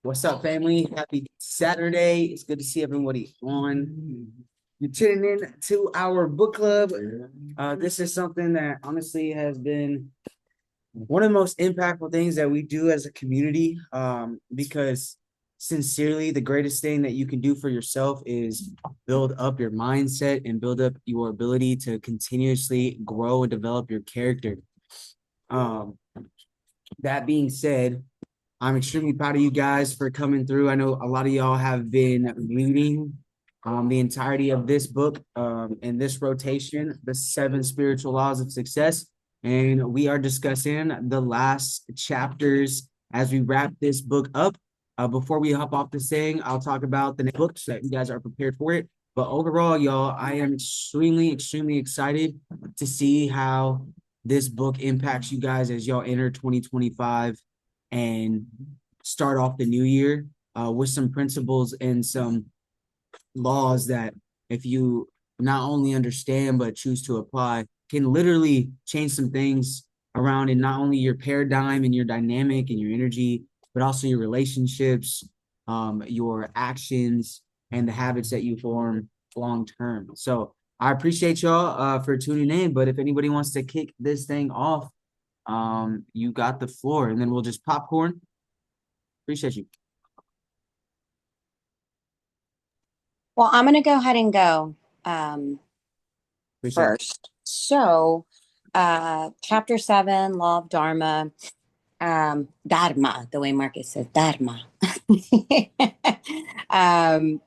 What's up, family? Happy Saturday. It's good to see everybody on. You're tuning in to our book club. This is something that honestly has been one of the most impactful things that we do as a community. Because sincerely, the greatest thing that you can do for yourself is build up your mindset and build up your ability to continuously grow and develop your character. Um, that being said, I'm extremely proud of you guys for coming through. I know a lot of y'all have been reading the entirety of this book in this rotation, The Seven Spiritual Laws of Success. And we are discussing the last chapters as we wrap this book up. Before we hop off this thing, I'll talk about the next book so that you guys are prepared for it. But overall, y'all, I am extremely excited to see how this book impacts you guys as y'all enter 2025 and start off the new year with some principles and some laws that, if you not only understand but choose to apply, can literally change some things around in not only your paradigm and your dynamic and your energy, but also your relationships, your actions, and the habits that you form long term. So I appreciate y'all for tuning in. But if anybody wants to kick this thing off, you got the floor, and then we'll just popcorn. Appreciate you. Well, I'm going to go ahead and go um, Appreciate it. first. Chapter 7, Law of Dharma, Dharma, the way Marcus says Dharma, um,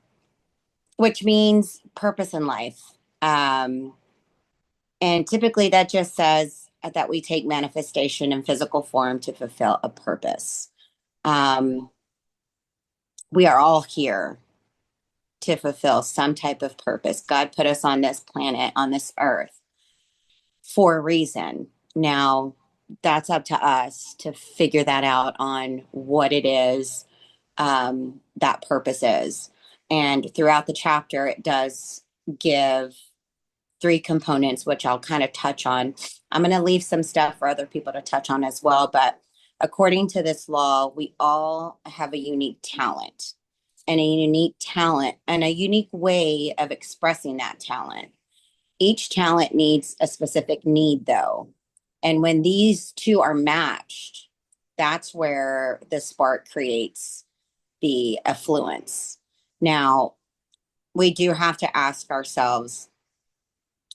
which means purpose in life. Um, and typically that just says that we take manifestation in physical form to fulfill a purpose. Um, we are all here to fulfill some type of purpose. God put us on this planet, on this earth, for a reason. Now, that's up to us to figure that out on what it is that purpose is. And throughout the chapter, it does give three components, which I'll kind of touch on. I'm going to leave some stuff for other people to touch on as well. But according to this law, we all have a unique talent and a unique way of expressing that talent. Each talent needs a specific need, though. And when these two are matched, that's where the spark creates the affluence. Now, we do have to ask ourselves,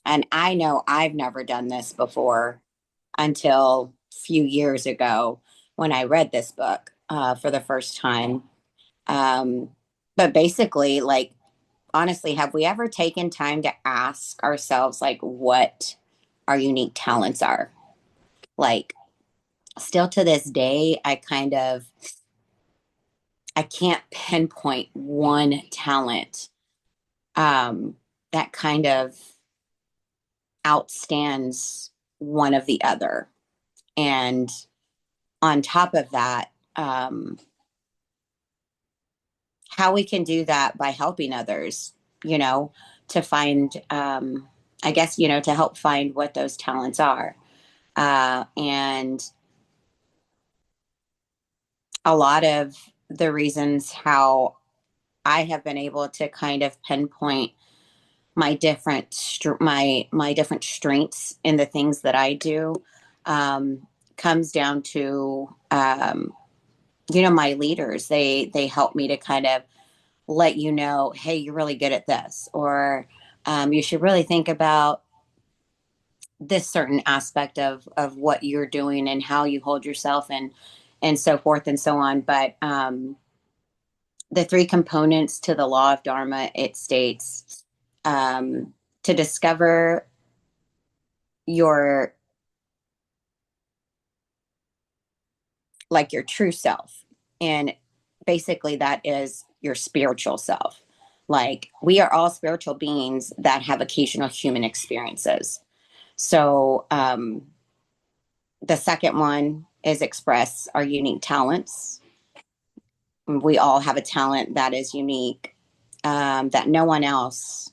and I know I've never done this before until a few years ago when I read this book for the first time. Um, but basically, like, honestly, have we ever taken time to ask ourselves, like, what our unique talents are? Like, still to this day, I can't pinpoint one talent um, that kind of outstands one of the other. And on top of that, how we can do that by helping others, you know, to find, I guess, to help find what those talents are. And a lot of the reasons how I have been able to kind of pinpoint my different strengths in the things that I do comes down to my leaders. They help me to kind of let you know, hey, you're really good at this, or you should really think about this certain aspect of what you're doing and how you hold yourself and so forth and so on. But the three components to the law of Dharma, it states to discover your your true self. And basically that is your spiritual self. Like, we are all spiritual beings that have occasional human experiences. So the second one is express our unique talents. We all have a talent that is unique, that no one else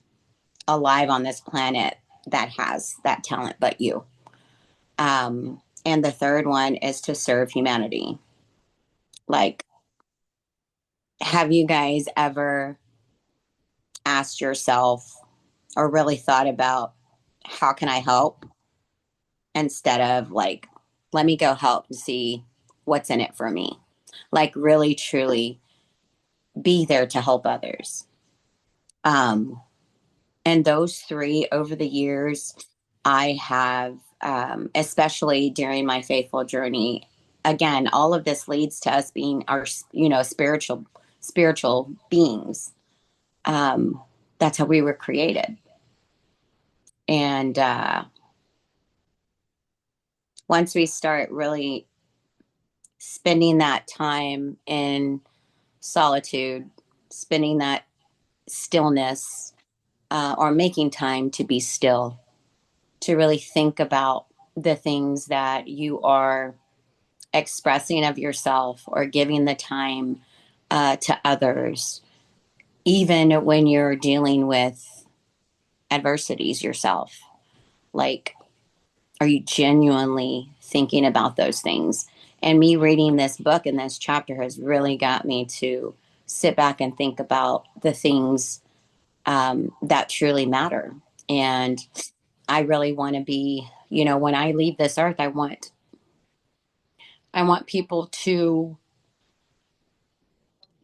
alive on this planet that has that talent but you. And the third one is to serve humanity. Like, have you guys ever asked yourself or really thought about how can I help instead of like, let me go help and see what's in it for me? Like, really, truly be there to help others. Um, and those three over the years, I have, especially during my faithful journey, again, all of this leads to us being our, spiritual beings. Um, that's how we were created. And once we start really spending that time in solitude, spending that stillness, or making time to be still, to really think about the things that you are expressing of yourself or giving the time to others, even when you're dealing with adversities yourself. Like, are you genuinely thinking about those things? And me reading this book and this chapter has really got me to sit back and think about the things that truly matter. And I really want to be, when I leave this earth, I want people to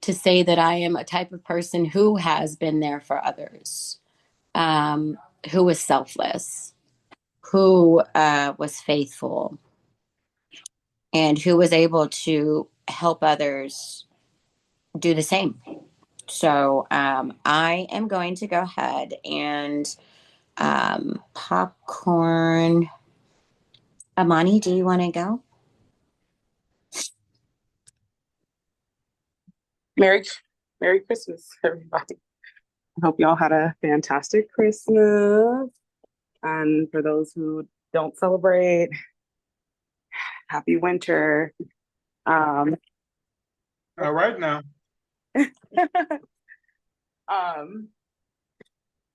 say that I am a type of person who has been there for others, who was selfless, who was faithful, and who was able to help others do the same. So I am going to go ahead and popcorn. Amani, do you want to go? Merry Merry Christmas, everybody. I hope y'all had a fantastic Christmas. And for those who don't celebrate, happy winter. Um, All right now. um,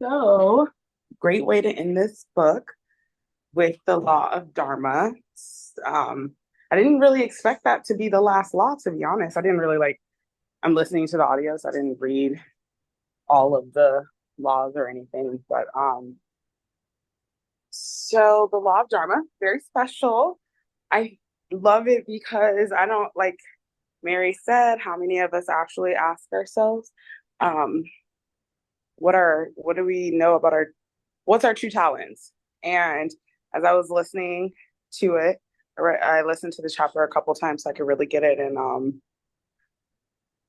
so great way to end this book with the law of Dharma. Um, I didn't really expect that to be the last law, to be honest. I didn't really like, I'm listening to the audios. I didn't read all of the laws or anything, but so the law of Dharma, very special. I love it because I don't like Mary said, how many of us actually ask ourselves, um, what do we know about what's our true talents? And as I was listening to it, I listened to the chapter a couple times so I could really get it. And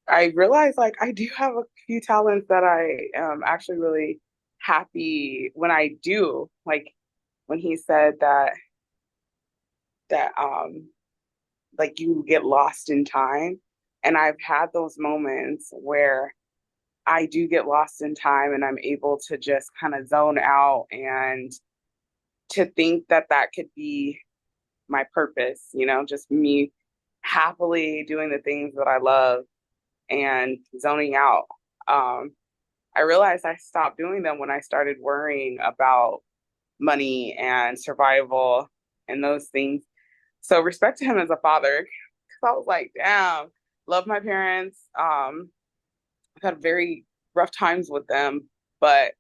I realized like I do have a few talents that I am actually really happy when I do. Like when he said that like you get lost in time. And I've had those moments where I do get lost in time and I'm able to just kind of zone out and to think that that could be my purpose, just me happily doing the things that I love and zoning out. I realized I stopped doing them when I started worrying about money and survival and those things. So respect to him as a father, because I was like, damn, love my parents. I've had very rough times with them, but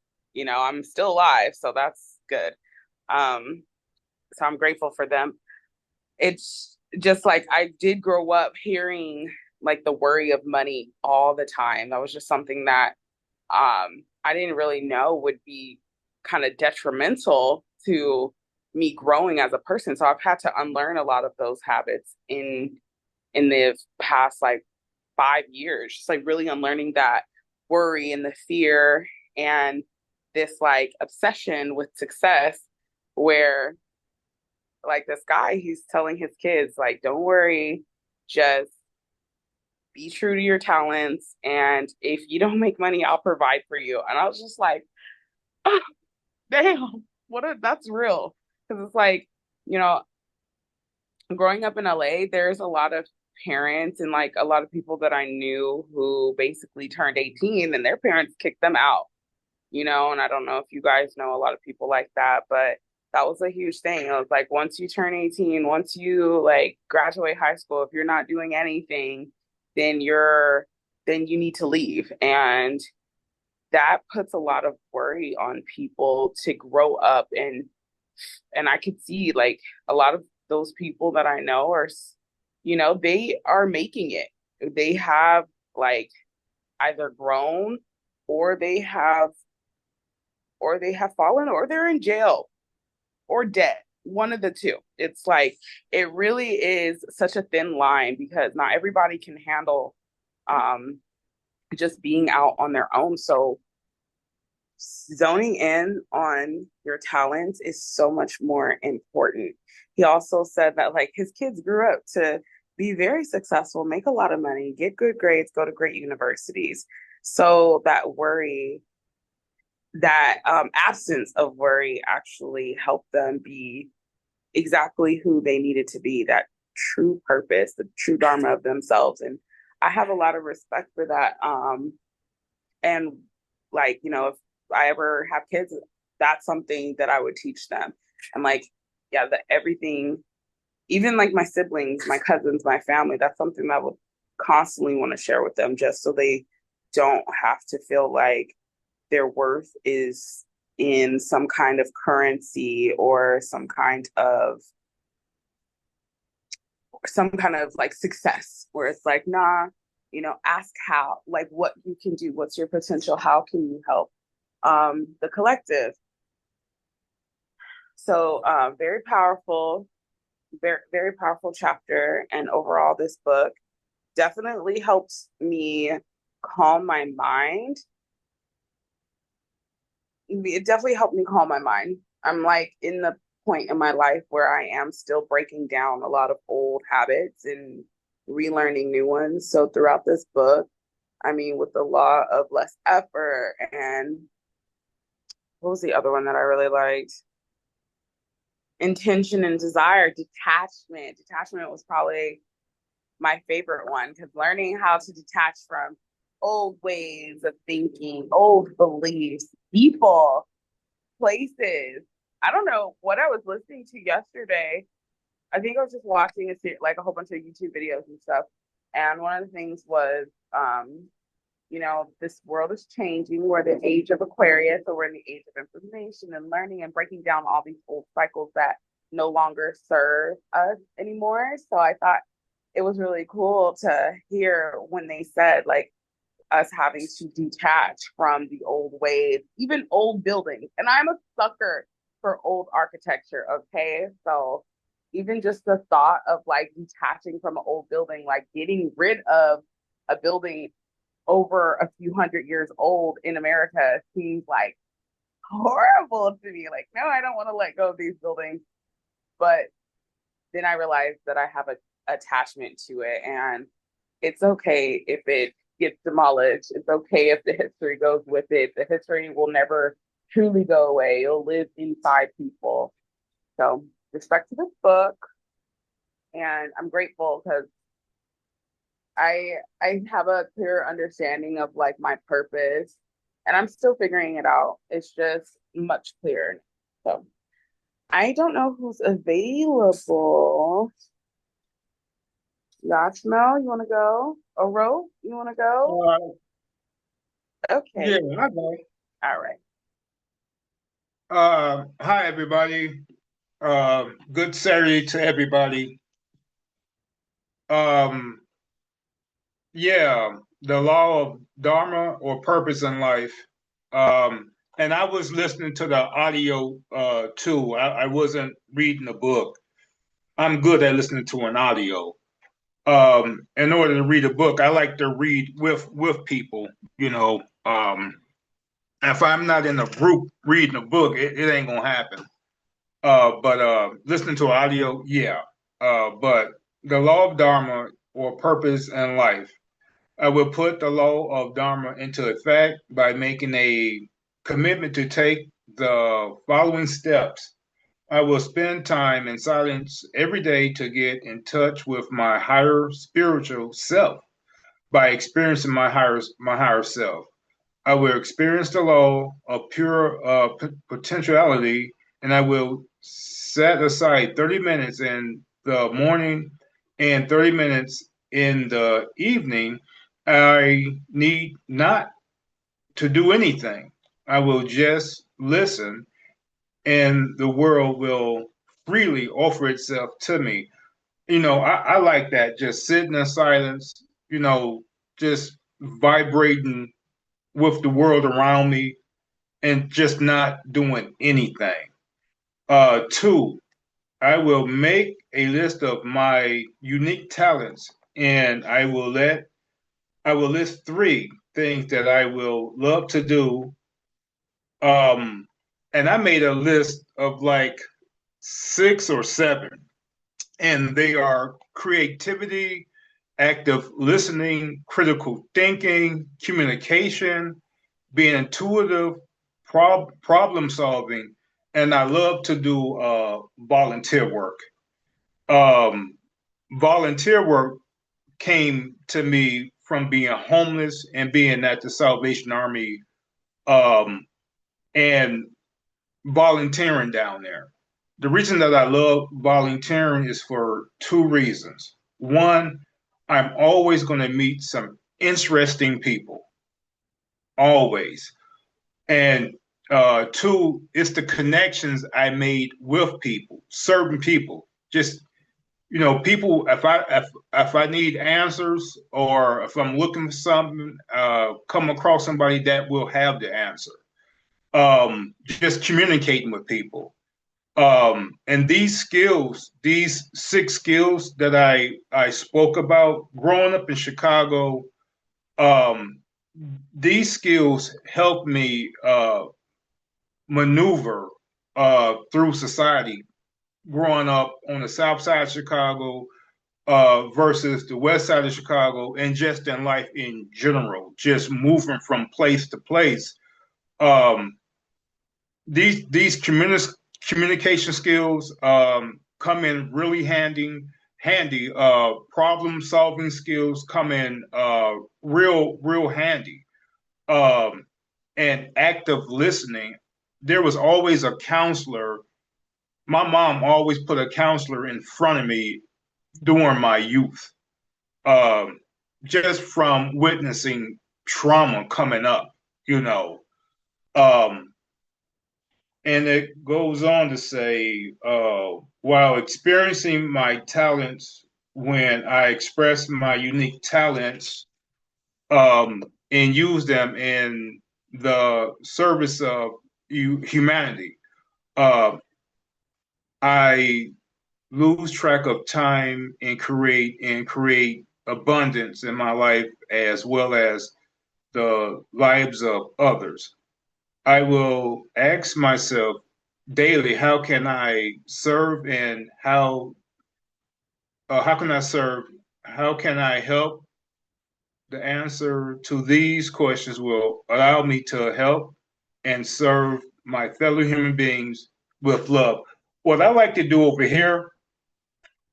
I'm still alive, so that's good. Um, so I'm grateful for them. It's just like I did grow up hearing like the worry of money all the time. That was just something that I didn't really know would be kind of detrimental to me growing as a person. So I've had to unlearn a lot of those habits in the past like 5 years, just like really unlearning that worry and the fear and this like obsession with success where like this guy, he's telling his kids, like, don't worry, just be true to your talents. And if you don't make money, I'll provide for you. And I was just like, oh, damn, that's real. Because it's like, you know, growing up in LA, there's a lot of parents and like a lot of people that I knew who basically turned 18 and their parents kicked them out, and I don't know if you guys know a lot of people like that, but that was a huge thing. It was like once you turn 18, once you like graduate high school, if you're not doing anything, then then you need to leave. And that puts a lot of worry on people to grow up, and I could see like a lot of those people that I know are, they are making it. They have like either grown, or they have fallen, or they're in jail or dead. One of the two. It's like it really is such a thin line, because not everybody can handle um just being out on their own. So zoning in on your talents is so much more important. He also said that like his kids grew up to be very successful, make a lot of money, get good grades, go to great universities. So that absence of worry actually helped them be exactly who they needed to be, that true purpose, the true dharma of themselves. And I have a lot of respect for that. And like, if I ever have kids, that's something that I would teach them. And like, yeah, that everything, even like my siblings, my cousins, my family, that's something that I would constantly want to share with them, just so they don't have to feel like their worth is in some kind of currency, or some kind of like success, where it's like, nah, ask how, like what you can do, what's your potential, how can you help the collective. So very powerful, very, very powerful chapter. And overall, this book definitely helps me calm my mind. It definitely helped me calm my mind. I'm like in the point in my life where I am still breaking down a lot of old habits and relearning new ones. So throughout this book, I mean, with the law of less effort, and what was the other one that I really liked? Intention and desire, detachment. Detachment was probably my favorite one, because learning how to detach from old ways of thinking, old beliefs, people, places. I don't know what I was listening to yesterday. I think I was just watching like a whole bunch of YouTube videos and stuff. And one of the things was, this world is changing. We're the age of Aquarius, so we're in the age of information and learning and breaking down all these old cycles that no longer serve us anymore. So I thought it was really cool to hear when they said like us having to detach from the old ways, even old buildings. And I'm a sucker for old architecture, okay? So even just the thought of like detaching from an old building, like getting rid of a building over a few hundred years old in America, seems like horrible to me. Like, no, I don't want to let go of these buildings. But then I realized that I have a attachment to it, and it's okay if it gets demolished. It's okay if the history goes with it. The history will never truly go away. It'll live inside people. So respect to this book. And I'm grateful because I have a clear understanding of like my purpose, and I'm still figuring it out. It's just much clearer. So I don't know who's available. Yashmel, you want to go? Oro, you want to go? Okay. Yeah, I know. All right. Hi, everybody. Good Saturday to everybody. Um, yeah, the law of Dharma or purpose in life. And I was listening to the audio too. I wasn't reading the book. I'm good at listening to an audio. In order to read a book, I like to read with people, you know. If I'm not in a group reading a book, it ain't gonna happen. But listening to audio, yeah. But the law of Dharma or purpose in life, I will put the law of Dharma into effect by making a commitment to take the following steps. I will spend time in silence every day to get in touch with my higher spiritual self by experiencing my higher self. I will experience the law of pure potentiality, and I will set aside 30 minutes in the morning and 30 minutes in the evening. I need not to do anything. I will just listen, and the world will freely offer itself to me. I like that. Just sitting in silence, just vibrating with the world around me and just not doing anything. Two, I will make a list of my unique talents and I will list three things that I will love to do. Um, and I made a list of like six or seven, and they are creativity, active listening, critical thinking, communication, being intuitive, problem solving, and I love to do volunteer work. Um, Volunteer work came to me from being homeless and being at the Salvation Army, um, and volunteering down there. The reason that I love volunteering is for two reasons. One, I'm always going to meet some interesting people, always. And two, it's the connections I made with people, certain people. Just people. If I need answers or if I'm looking for something, come across somebody that will have the answer. Just communicating with people. And these six skills that I spoke about growing up in Chicago, um, these skills help me maneuver through society. Growing up on the South Side of Chicago versus the West Side of Chicago, and just in life in general, just moving from place to place. Um, these communication skills come in really handy. Problem solving skills come in real handy. Um, and active listening. There was always a counselor. My mom always put a counselor in front of me during my youth, um, just from witnessing trauma coming up, you know. Um, And it goes on to say, while experiencing my talents, when I express my unique talents and use them in the service of humanity, uh, I lose track of time and create abundance in my life as well as the lives of others. I will ask myself daily, how can I serve and how can I serve? How can I help? The answer to these questions will allow me to help and serve my fellow human beings with love. What I like to do over here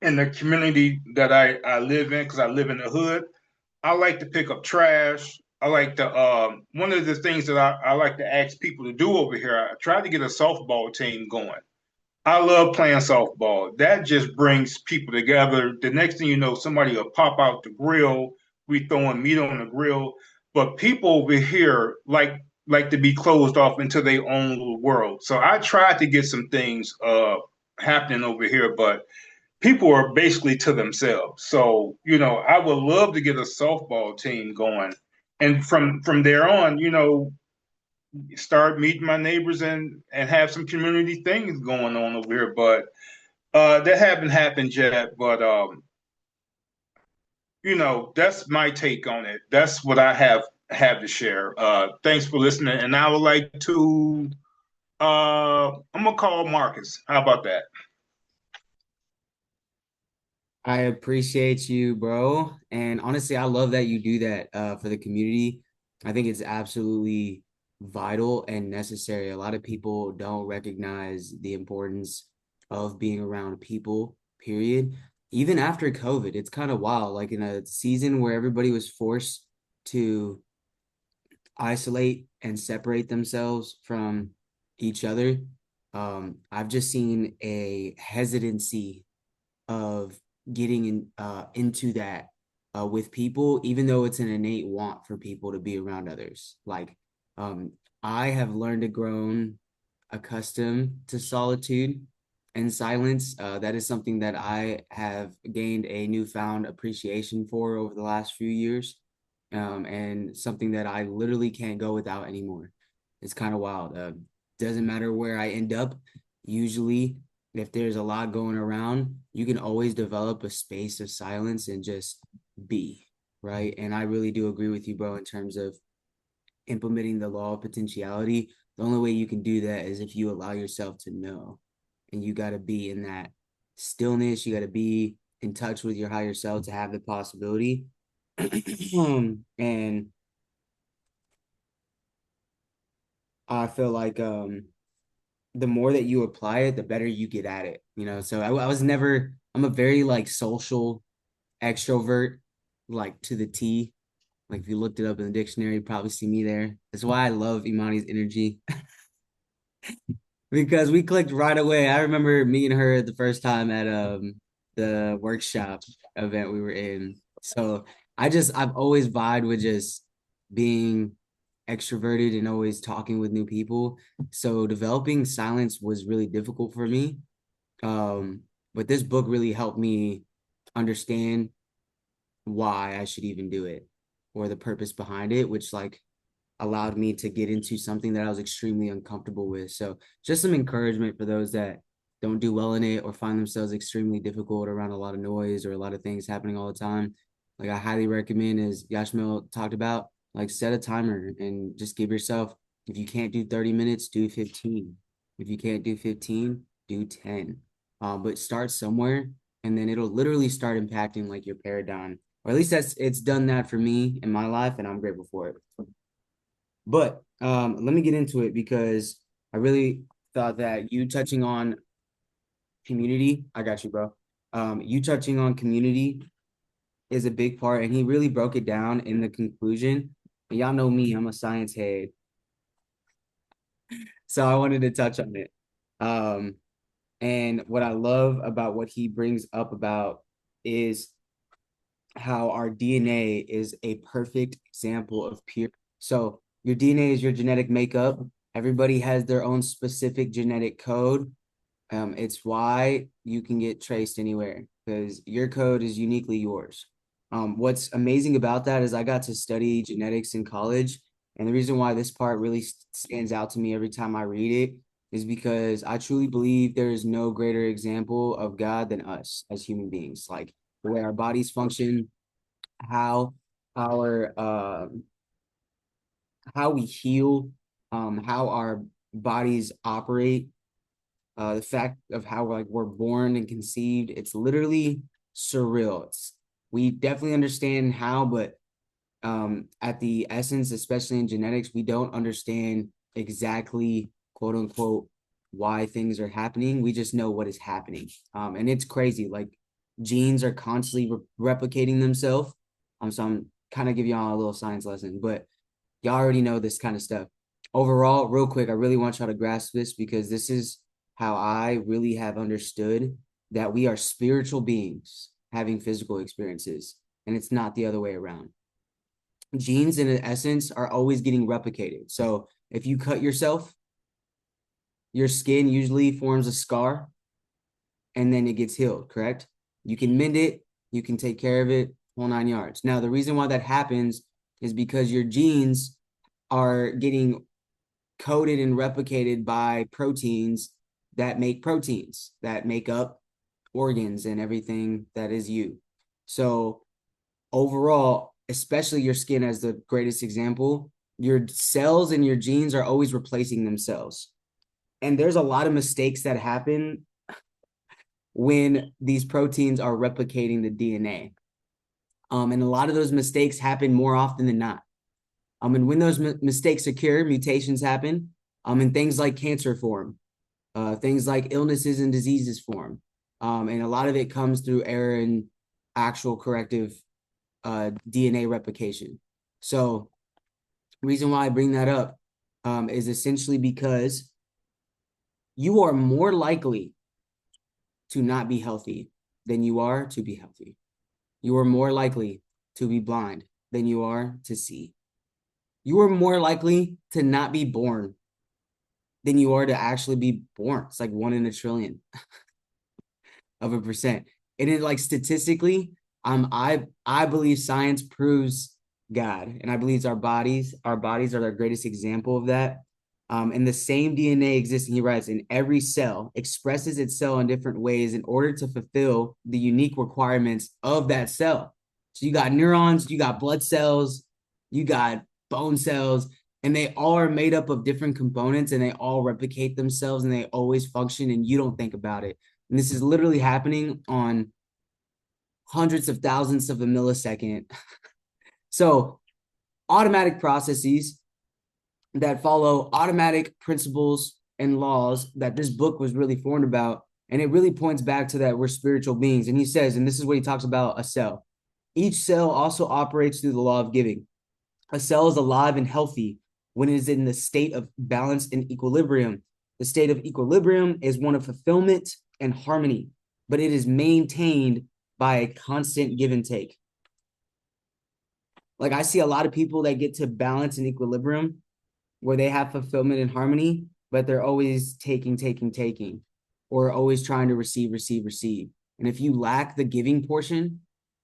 in the community that I live in, because I live in the hood, I like to pick up trash. I like to one of the things that I like to ask people to do over here, I try to get a softball team going. I love playing softball. That just brings people together. The next thing you know, somebody will pop out the grill. We throwing meat on the grill. But people over here like to be closed off into their own little world. So I tried to get some things happening over here, but people are basically to themselves. So, I would love to get a softball team going. And from there on, start meeting my neighbors and have some community things going on over here. But that haven't happened yet. But that's my take on it. That's what I have to share. Thanks for listening. And I would like to I'm gonna call Marcus. How about that? I appreciate you, bro. And honestly, I love that you do that for the community. I think it's absolutely vital and necessary. A lot of people don't recognize the importance of being around people, period. Even after COVID, it's kind of wild. Like in a season where everybody was forced to isolate and separate themselves from each other, I've just seen a hesitancy of getting into that with people, even though it's an innate want for people to be around others. Like, I have learned to grown accustomed to solitude and silence. That is something that I have gained a newfound appreciation for over the last few years, and something that I literally can't go without anymore. It's kind of wild. Doesn't matter where I end up. Usually, if there's a lot going around, you can always develop a space of silence and just be, right? And I really do agree with you, bro, in terms of implementing the law of potentiality. The only way you can do that is if you allow yourself to know. And you got to be in that stillness. You got to be in touch with your higher self to have the possibility. And I feel like the more that you apply it, the better you get at it. You know, so I was never, I'm a very like social extrovert, like to the T. Like if you looked it up in the dictionary, you probably see me there. That's why I love Imani's energy. Because we clicked right away. I remember meeting her the first time at the workshop event we were in. So I've always vibed with just being extroverted and always talking with new people. So developing silence was really difficult for me. But this book really helped me understand why I should even do it or the purpose behind it, which like allowed me to get into something that I was extremely uncomfortable with. So just some encouragement for those that don't do well in it or find themselves extremely difficult around a lot of noise or a lot of things happening all the time. Like I highly recommend, as Yashmil talked about, like set a timer and just give yourself, if you can't do 30 minutes, do 15. If you can't do 15, do 10. But start somewhere and then it'll literally start impacting like your paradigm. Or at least it's done that for me in my life and I'm grateful for it. But let me get into it because I really thought that you touching on community, I got you, bro. You touching on community is a big part, and he really broke it down in the conclusion. And y'all know me, I'm a science head. So I wanted to touch on it. And what I love about what he brings up about is how our DNA is a perfect example of peer. So your DNA is your genetic makeup. Everybody has their own specific genetic code. It's why you can get traced anywhere because your code is uniquely yours. What's amazing about that is I got to study genetics in college. And the reason why this part really stands out to me every time I read it is because I truly believe there is no greater example of God than us as human beings. Like the way our bodies function, how our how we heal, how our bodies operate, the fact of how like we're born and conceived, it's literally surreal. We definitely understand how, but at the essence, especially in genetics, we don't understand exactly quote unquote why things are happening. We just know what is happening. And it's crazy. Like genes are constantly replicating themselves. So I'm kind of give y'all a little science lesson, but y'all already know this kind of stuff. Overall, real quick, I really want y'all to grasp this because this is how I really have understood that we are spiritual beings having physical experiences, and it's not the other way around. Genes, in essence, are always getting replicated. So if you cut yourself, your skin usually forms a scar, and then it gets healed, correct? You can mend it, you can take care of it, whole 9 yards. Now, the reason why that happens is because your genes are getting coded and replicated by proteins that make up organs and everything that is you. So overall, especially your skin as the greatest example, your cells and your genes are always replacing themselves. And there's a lot of mistakes that happen when these proteins are replicating the DNA. And a lot of those mistakes happen more often than not. And when those mistakes occur, mutations happen, and things like cancer form, things like illnesses and diseases form. And a lot of it comes through error in actual corrective DNA replication. So reason why I bring that up is essentially because you are more likely to not be healthy than you are to be healthy. You are more likely to be blind than you are to see. You are more likely to not be born than you are to actually be born. It's like 1 in a trillion of a percent. And it, like, statistically, I believe science proves God, and I believe our bodies are the greatest example of that. And the same DNA exists, and he writes, in every cell expresses itself in different ways in order to fulfill the unique requirements of that cell. So you got neurons, you got blood cells, you got bone cells, and they all are made up of different components, and they all replicate themselves, and they always function, and you don't think about it. And this is literally happening on hundreds of thousands of a millisecond. So automatic processes that follow automatic principles and laws that this book was really formed about. And it really points back to that we're spiritual beings. And he says, and this is what he talks about, a cell. Each cell also operates through the law of giving. A cell is alive and healthy when it is in the state of balance and equilibrium. The state of equilibrium is one of fulfillment and harmony, but it is maintained by a constant give and take. Like, I see a lot of people that get to balance and equilibrium where they have fulfillment and harmony, but they're always taking, or always trying to receive. And if you lack the giving portion,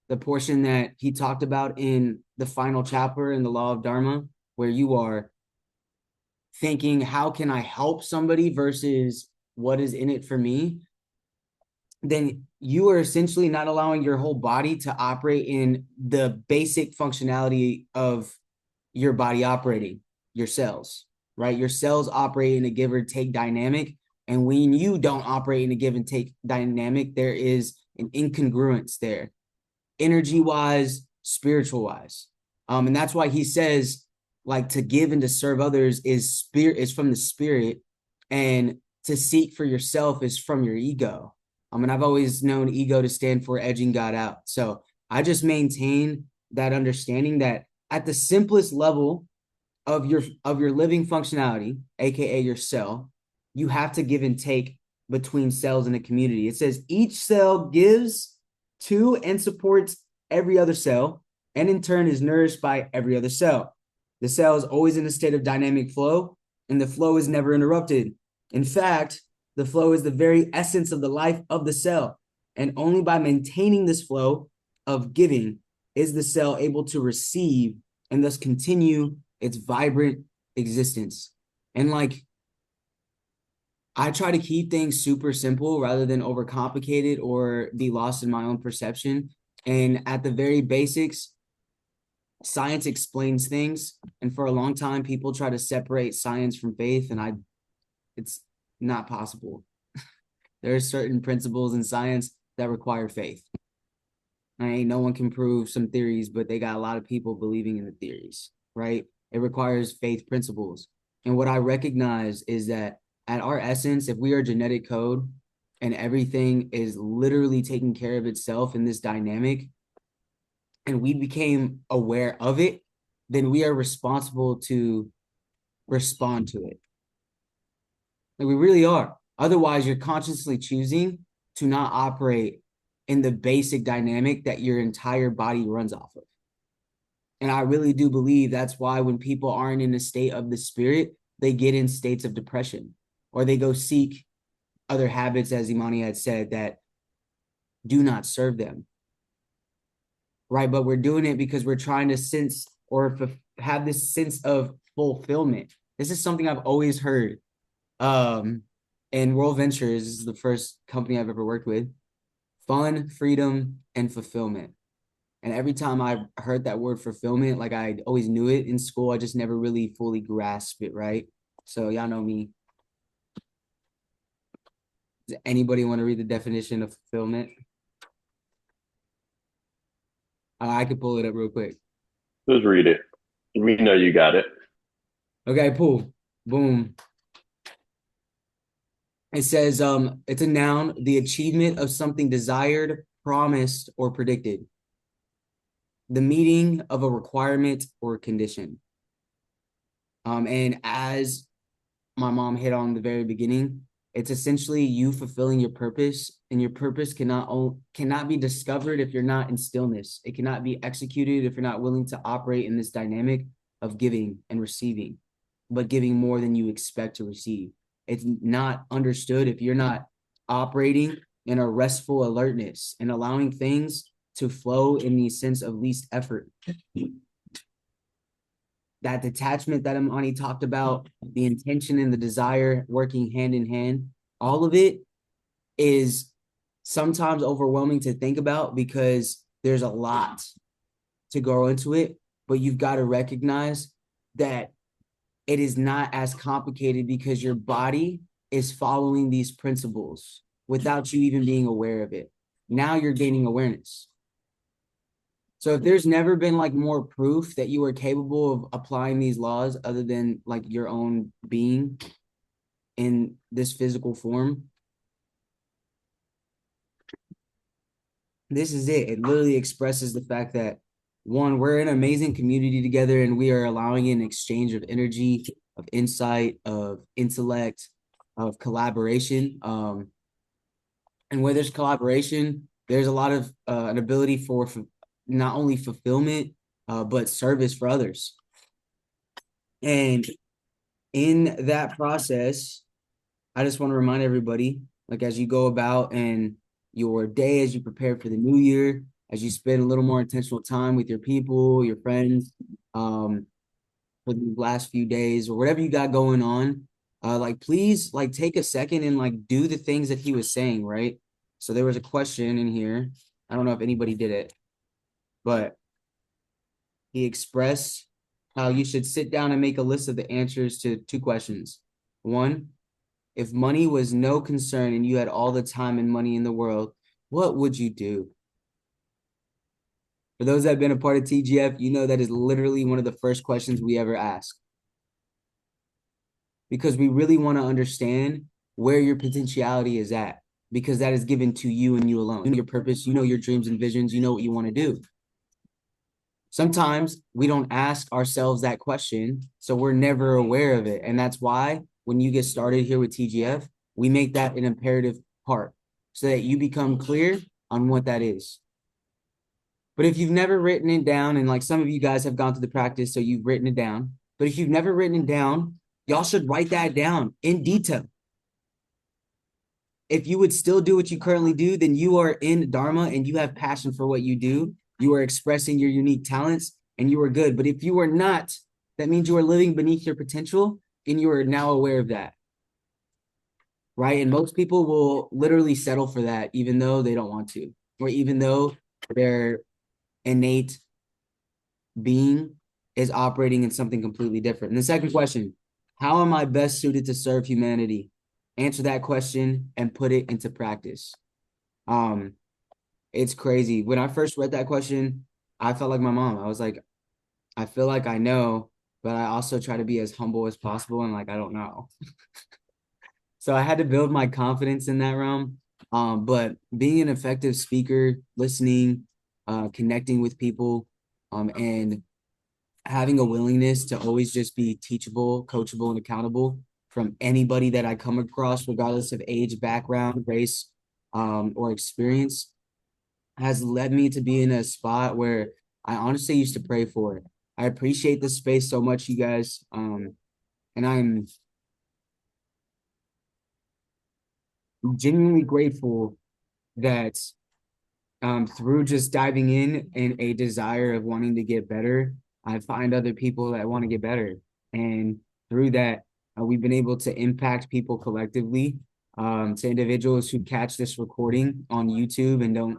the portion that he talked about in the final chapter in the Law of Dharma, where you are thinking, how can I help somebody versus what is in it for me, then you are essentially not allowing your whole body to operate in the basic functionality of your body operating, your cells, right? Your cells operate in a give or take dynamic. And when you don't operate in a give and take dynamic, there is an incongruence there, energy wise, spiritual wise. And that's why he says, like, to give and to serve others is from the spirit, and to seek for yourself is from your ego. And I've always known ego to stand for edging God out. So I just maintain that understanding that at the simplest level of your living functionality, aka your cell, you have to give and take between cells in a community. It says each cell gives to and supports every other cell, and in turn is nourished by every other cell. The cell is always in a state of dynamic flow, and the flow is never interrupted. In fact, the flow is the very essence of the life of the cell. And only by maintaining this flow of giving is the cell able to receive and thus continue its vibrant existence. And, like, I try to keep things super simple rather than overcomplicated or be lost in my own perception. And at the very basics, science explains things. And for a long time, people try to separate science from faith, and it's not possible. There are certain principles in science that require faith. No one can prove some theories, but they got a lot of people believing in the theories, right? It requires faith principles. And what I recognize is that at our essence, if we are genetic code and everything is literally taking care of itself in this dynamic, and we became aware of it, then we are responsible to respond to it. Like, we really are. Otherwise, you're consciously choosing to not operate in the basic dynamic that your entire body runs off of. And I really do believe that's why when people aren't in a state of the spirit, they get in states of depression, or they go seek other habits, as Imani had said, that do not serve them. Right? But we're doing it because we're trying to sense or have this sense of fulfillment. This is something I've always heard. And World Ventures is the first company I've ever worked with. Fun, freedom, and fulfillment. And every time I heard that word fulfillment, like, I always knew it in school, I just never really fully grasped it, right? So y'all know me. Does anybody want to read the definition of fulfillment? I could pull it up real quick. Just read it. We know you got it. Okay, pull. Boom. It says, it's a noun, the achievement of something desired, promised, or predicted. The meeting of a requirement or condition. And as my mom hit on the very beginning, It's essentially you fulfilling your purpose, and your purpose cannot be discovered if you're not in stillness. It cannot be executed if you're not willing to operate in this dynamic of giving and receiving, but giving more than you expect to receive. It's not understood if you're not operating in a restful alertness and allowing things to flow in the sense of least effort. That detachment that Imani talked about, the intention and the desire working hand in hand, all of it is sometimes overwhelming to think about because there's a lot to go into it, but you've got to recognize that it is not as complicated because your body is following these principles without you even being aware of it. Now you're gaining awareness. So if there's never been like more proof that you are capable of applying these laws other than like your own being in this physical form, this is it. It literally expresses the fact that one, we're an amazing community together and we are allowing an exchange of energy, of insight, of intellect, of collaboration. And where there's collaboration, there's a lot of an ability for not only fulfillment, but service for others. And in that process, I just want to remind everybody, like as you go about and your day, as you prepare for the new year, as you spend a little more intentional time with your people, your friends, for the last few days or whatever you got going on, like please like take a second and like do the things that he was saying, right? So there was a question in here. I don't know if anybody did it, but he expressed how you should sit down and make a list of the answers to 2 questions. 1, if money was no concern and you had all the time and money in the world, what would you do? For those that have been a part of TGF, you know that is literally one of the first questions we ever ask. Because we really want to understand where your potentiality is at, because that is given to you and you alone. You know your purpose, you know your dreams and visions, you know what you want to do. Sometimes we don't ask ourselves that question, so we're never aware of it. And that's why when you get started here with TGF, we make that an imperative part so that you become clear on what that is. But if you've never written it down, and like some of you guys have gone through the practice, so you've written it down, but if you've never written it down, y'all should write that down in detail. If you would still do what you currently do, then you are in Dharma and you have passion for what you do. You are expressing your unique talents and you are good. But if you are not, that means you are living beneath your potential and you are now aware of that. Right? And most people will literally settle for that, even though they don't want to, or even though their innate being is operating in something completely different. And the second question, how am I best suited to serve humanity? Answer that question and put it into practice. It's crazy. When I first read that question, I felt like my mom. I was like, I feel like I know, but I also try to be as humble as possible and like I don't know. So I had to build my confidence in that realm. But being an effective speaker, listening, connecting with people, and having a willingness to always just be teachable, coachable, and accountable from anybody that I come across, regardless of age, background, race, or experience, has led me to be in a spot where I honestly used to pray for it. I appreciate this space so much, you guys. And I'm genuinely grateful that through just diving in a desire of wanting to get better, I find other people that want to get better. And through that, we've been able to impact people collectively, to individuals who catch this recording on YouTube and don't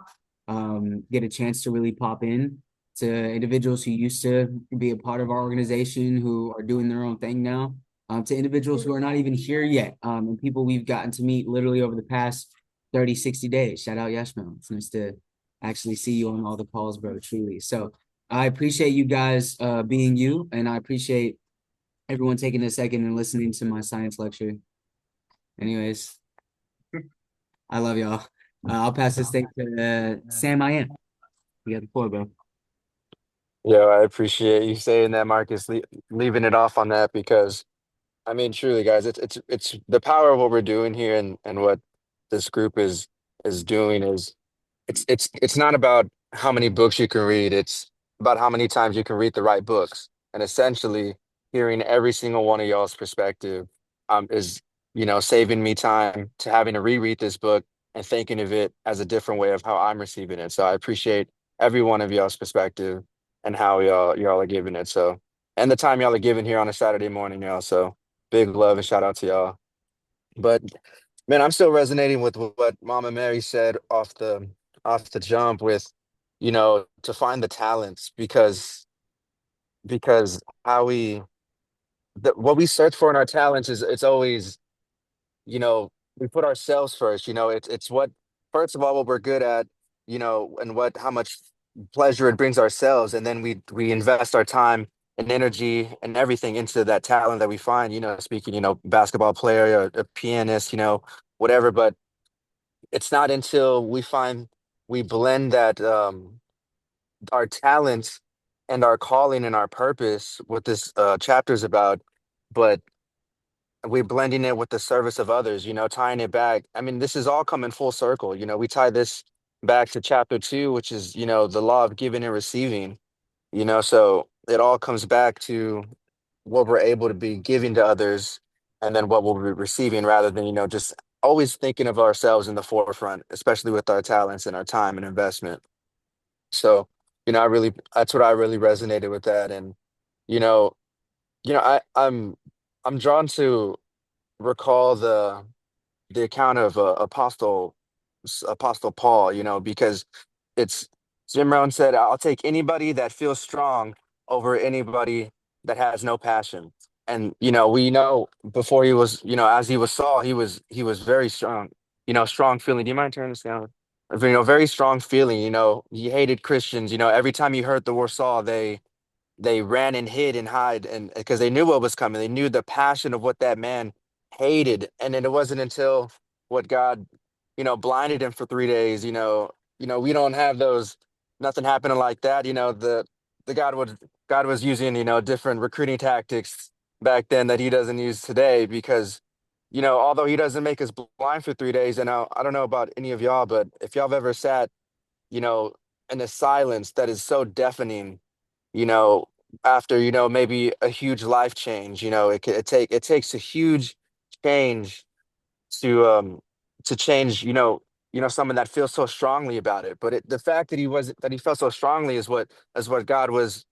get a chance to really pop in, to individuals who used to be a part of our organization who are doing their own thing now, to individuals who are not even here yet, and people we've gotten to meet literally over the past 30, 60 days. Shout out Yashmo. It's nice to actually see you on all the calls, bro, truly. So I appreciate you guys being you, and I appreciate everyone taking a second and listening to my science lecture. Anyways, I love y'all. I'll pass this thing to Sam. I am. You got the floor, bro. Yo, I appreciate you saying that, Marcus, leaving it off on that because I mean, truly, guys, it's the power of what we're doing here and what this group is doing is it's not about how many books you can read. It's about how many times you can read the right books. And essentially, hearing every single one of y'all's perspective is, saving me time to having to reread this book and thinking of it as a different way of how I'm receiving it. So I appreciate every one of y'all's perspective and how y'all are giving it. So and the time y'all are giving here on a Saturday morning, y'all. So big love and shout out to y'all. But man, I'm still resonating with what Mama Mary said off the jump with, to find the talents because how what we search for in our talents is it's always, we put ourselves first. It's what first of all what we're good at, and what how much pleasure it brings ourselves, and then we invest our time and energy and everything into that talent that we find, speaking, basketball player or a pianist, whatever. But it's not until we blend that our talents and our calling and our purpose, what this chapter is about, but we're blending it with the service of others, tying it back. I mean, this is all coming full circle. We tie this back to chapter 2, which is, the law of giving and receiving, so it all comes back to what we're able to be giving to others and then what we'll be receiving rather than, just always thinking of ourselves in the forefront, especially with our talents and our time and investment. So, that's what I really resonated with that. And, you know, I'm drawn to recall the account of Apostle Paul, because it's Jim Rohn said, "I'll take anybody that feels strong over anybody that has no passion." And we know before he was, as he was Saul, he was very strong, strong feeling. Do you mind turning this down? Very strong feeling. He hated Christians. Every time he heard the word Saul, they ran and hid and hide and because they knew what was coming. They knew the passion of what that man hated. And then it wasn't until what God, blinded him for 3 days. We don't have those, nothing happening like that. The God was using, different recruiting tactics back then that he doesn't use today because although he doesn't make us blind for 3 days, and I don't know about any of y'all, but if y'all have ever sat, you know, in a silence that is so deafening, you know, after, maybe a huge life change, it takes a huge change to change, someone that feels so strongly about it. But the fact that he felt so strongly is what God was,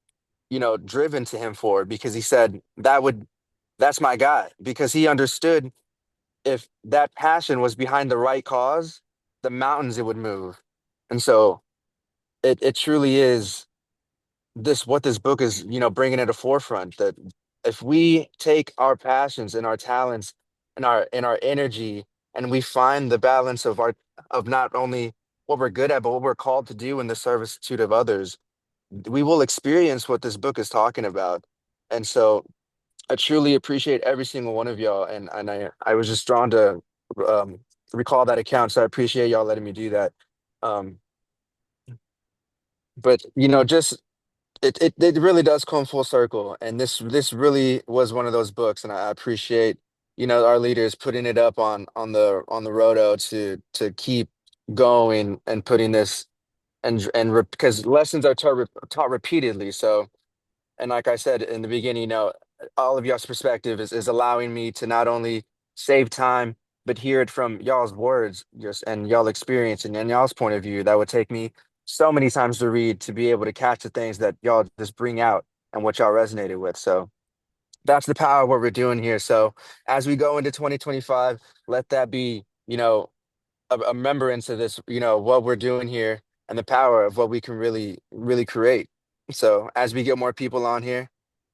driven to him for, because he said that's my guy, because he understood if that passion was behind the right cause, the mountains it would move. And so it truly is this what this book is, bringing at a forefront, that if we take our passions and our talents and our energy and we find the balance of not only what we're good at but what we're called to do in the servitude of others, we will experience what this book is talking about. And so I truly appreciate every single one of y'all, and I was just drawn to um recall that account, so I appreciate y'all letting me do that. um but just it really does come full circle, and this really was one of those books, and I appreciate our leaders putting it up on the roto to keep going and putting this because lessons are taught repeatedly. So, and like I said in the beginning, all of y'all's perspective is allowing me to not only save time, but hear it from y'all's words, just and y'all experience and y'all's point of view. That would take me so many times to read to be able to catch the things that y'all just bring out and what y'all resonated with. So that's the power of what we're doing here. So as we go into 2025, let that be, a remembrance of this, what we're doing here and the power of what we can really, really create. So as we get more people on here,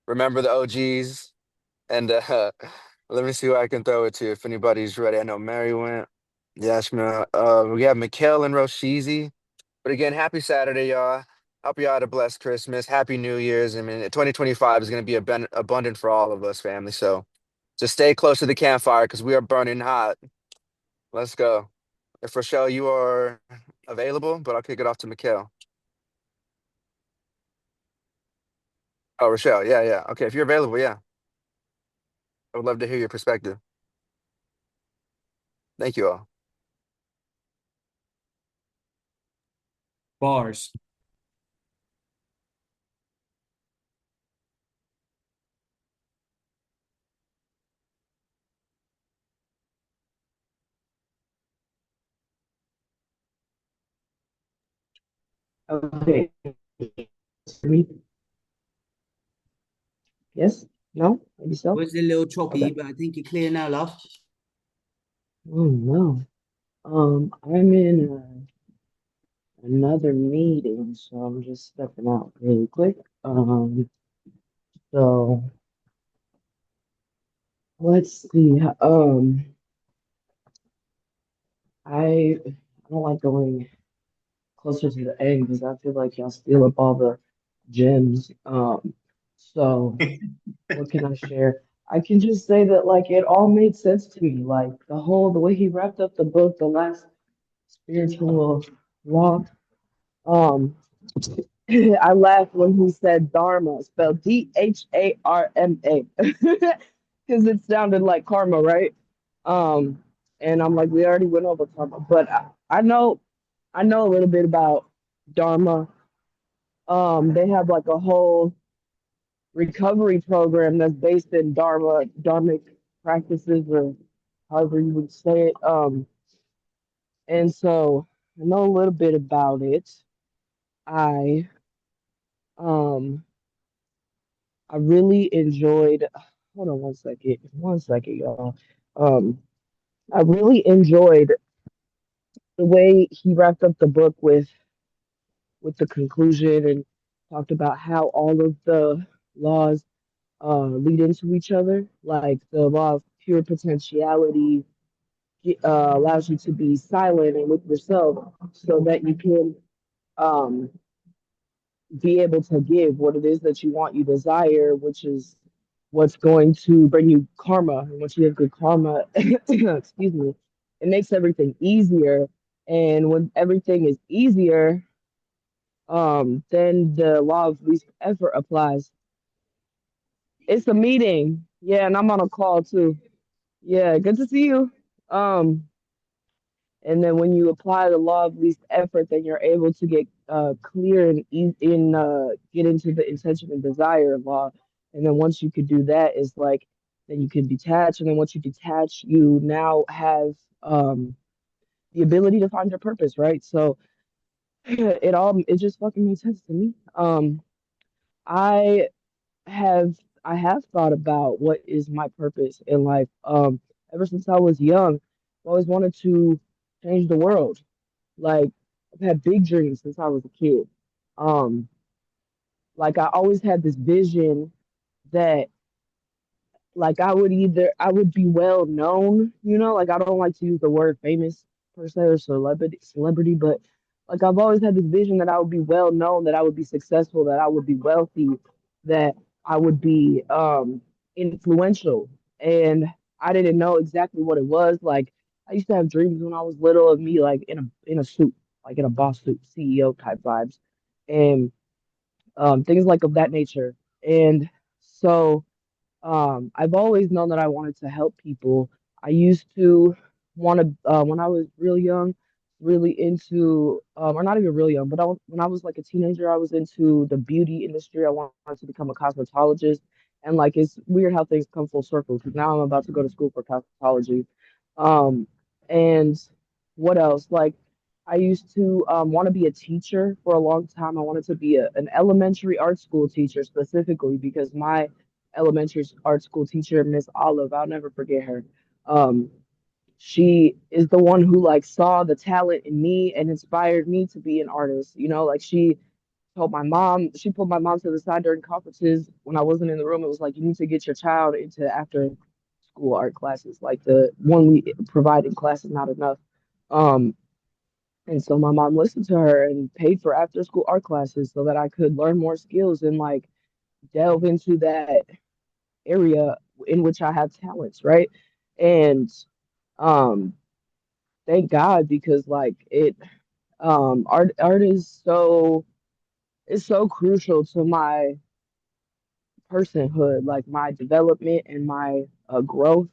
remember the OGs and let me see who I can throw it to if anybody's ready. I know Mary went. Yashma. We have Mikhail and Roshizi. But again, happy Saturday, y'all. Hope y'all had a blessed Christmas. Happy New Year's. I mean, 2025 is going to be abundant for all of us, family. So just stay close to the campfire because we are burning hot. Let's go. If Rochelle, you are available, but I'll kick it off to Mikhail. Oh, Rochelle. Yeah, yeah. Okay, if you're available, yeah. would love to hear your perspective. Thank you all. Bars. Okay. Me? Yes? No? Maybe so? Was a little choppy, Okay. but I think you're clear now, love. Oh no. I'm in another meeting, so I'm just stepping out really quick. So let's see. I don't like going closer to the end because I feel like y'all steal up all the gems. So what can I share? I can just say that like it all made sense to me. Like the way he wrapped up the book, the last spiritual law. Um, I laughed when he said Dharma, spelled Dharma, because it sounded like karma, right? Um, and I'm like, we already went over karma, but I know a little bit about Dharma. They have like a whole recovery program that's based in dharmic practices, or however you would say it. And so I know a little bit about it. I um I really enjoyed. Hold on one second, y'all. Um, I really enjoyed the way he wrapped up the book with the conclusion and talked about how all of the laws lead into each other. Like the law of pure potentiality allows you to be silent and with yourself, so that you can um, be able to give what it is that you want, you desire, which is what's going to bring you karma. And once you have good karma, excuse me, it makes everything easier. And when everything is easier, then the law of least effort applies. It's a meeting. Yeah, and I'm on a call too. Yeah, good to see you. Um, And then when you apply the law of least effort, then you're able to get clear and get into the intention and desire law. And then once you could do that, is like then you can detach. And then once you detach, you now have the ability to find your purpose, right? So it just fucking makes sense to me. I have I have thought about what is my purpose in life. Ever since I was young, I always wanted to change the world. Like I've had big dreams since I was a kid. Um, like I always had this vision that like I would be well known, like I don't like to use the word famous per se or celebrity, but like I've always had this vision that I would be well known, that I would be successful, that I would be wealthy, that I would be influential. And I didn't know exactly what it was. Like I used to have dreams when I was little of me like in a suit, like in a boss suit, CEO type vibes, and things like of that nature. And so I've always known that I wanted to help people. I used to want to, when I was real young, really into, or not even real young, but when I was like a teenager, I was into the beauty industry. I wanted to become a cosmetologist. And like, it's weird how things come full circle because now I'm about to go to school for cosmetology. Um, and what else? Like, I used to want to be a teacher for a long time. I wanted to be an elementary art school teacher specifically because my elementary art school teacher, Miss Olive. I'll never forget her. Um, she is the one who like saw the talent in me and inspired me to be an artist. Like she pulled my mom to the side during conferences when I wasn't in the room. It was like, you need to get your child into after school art classes. Like the one we provide in class is not enough. Um, and so my mom listened to her and paid for after school art classes so that I could learn more skills and like delve into that area in which I have talents, right? And um thank God because like it art is so crucial to my personhood, like my development and my growth,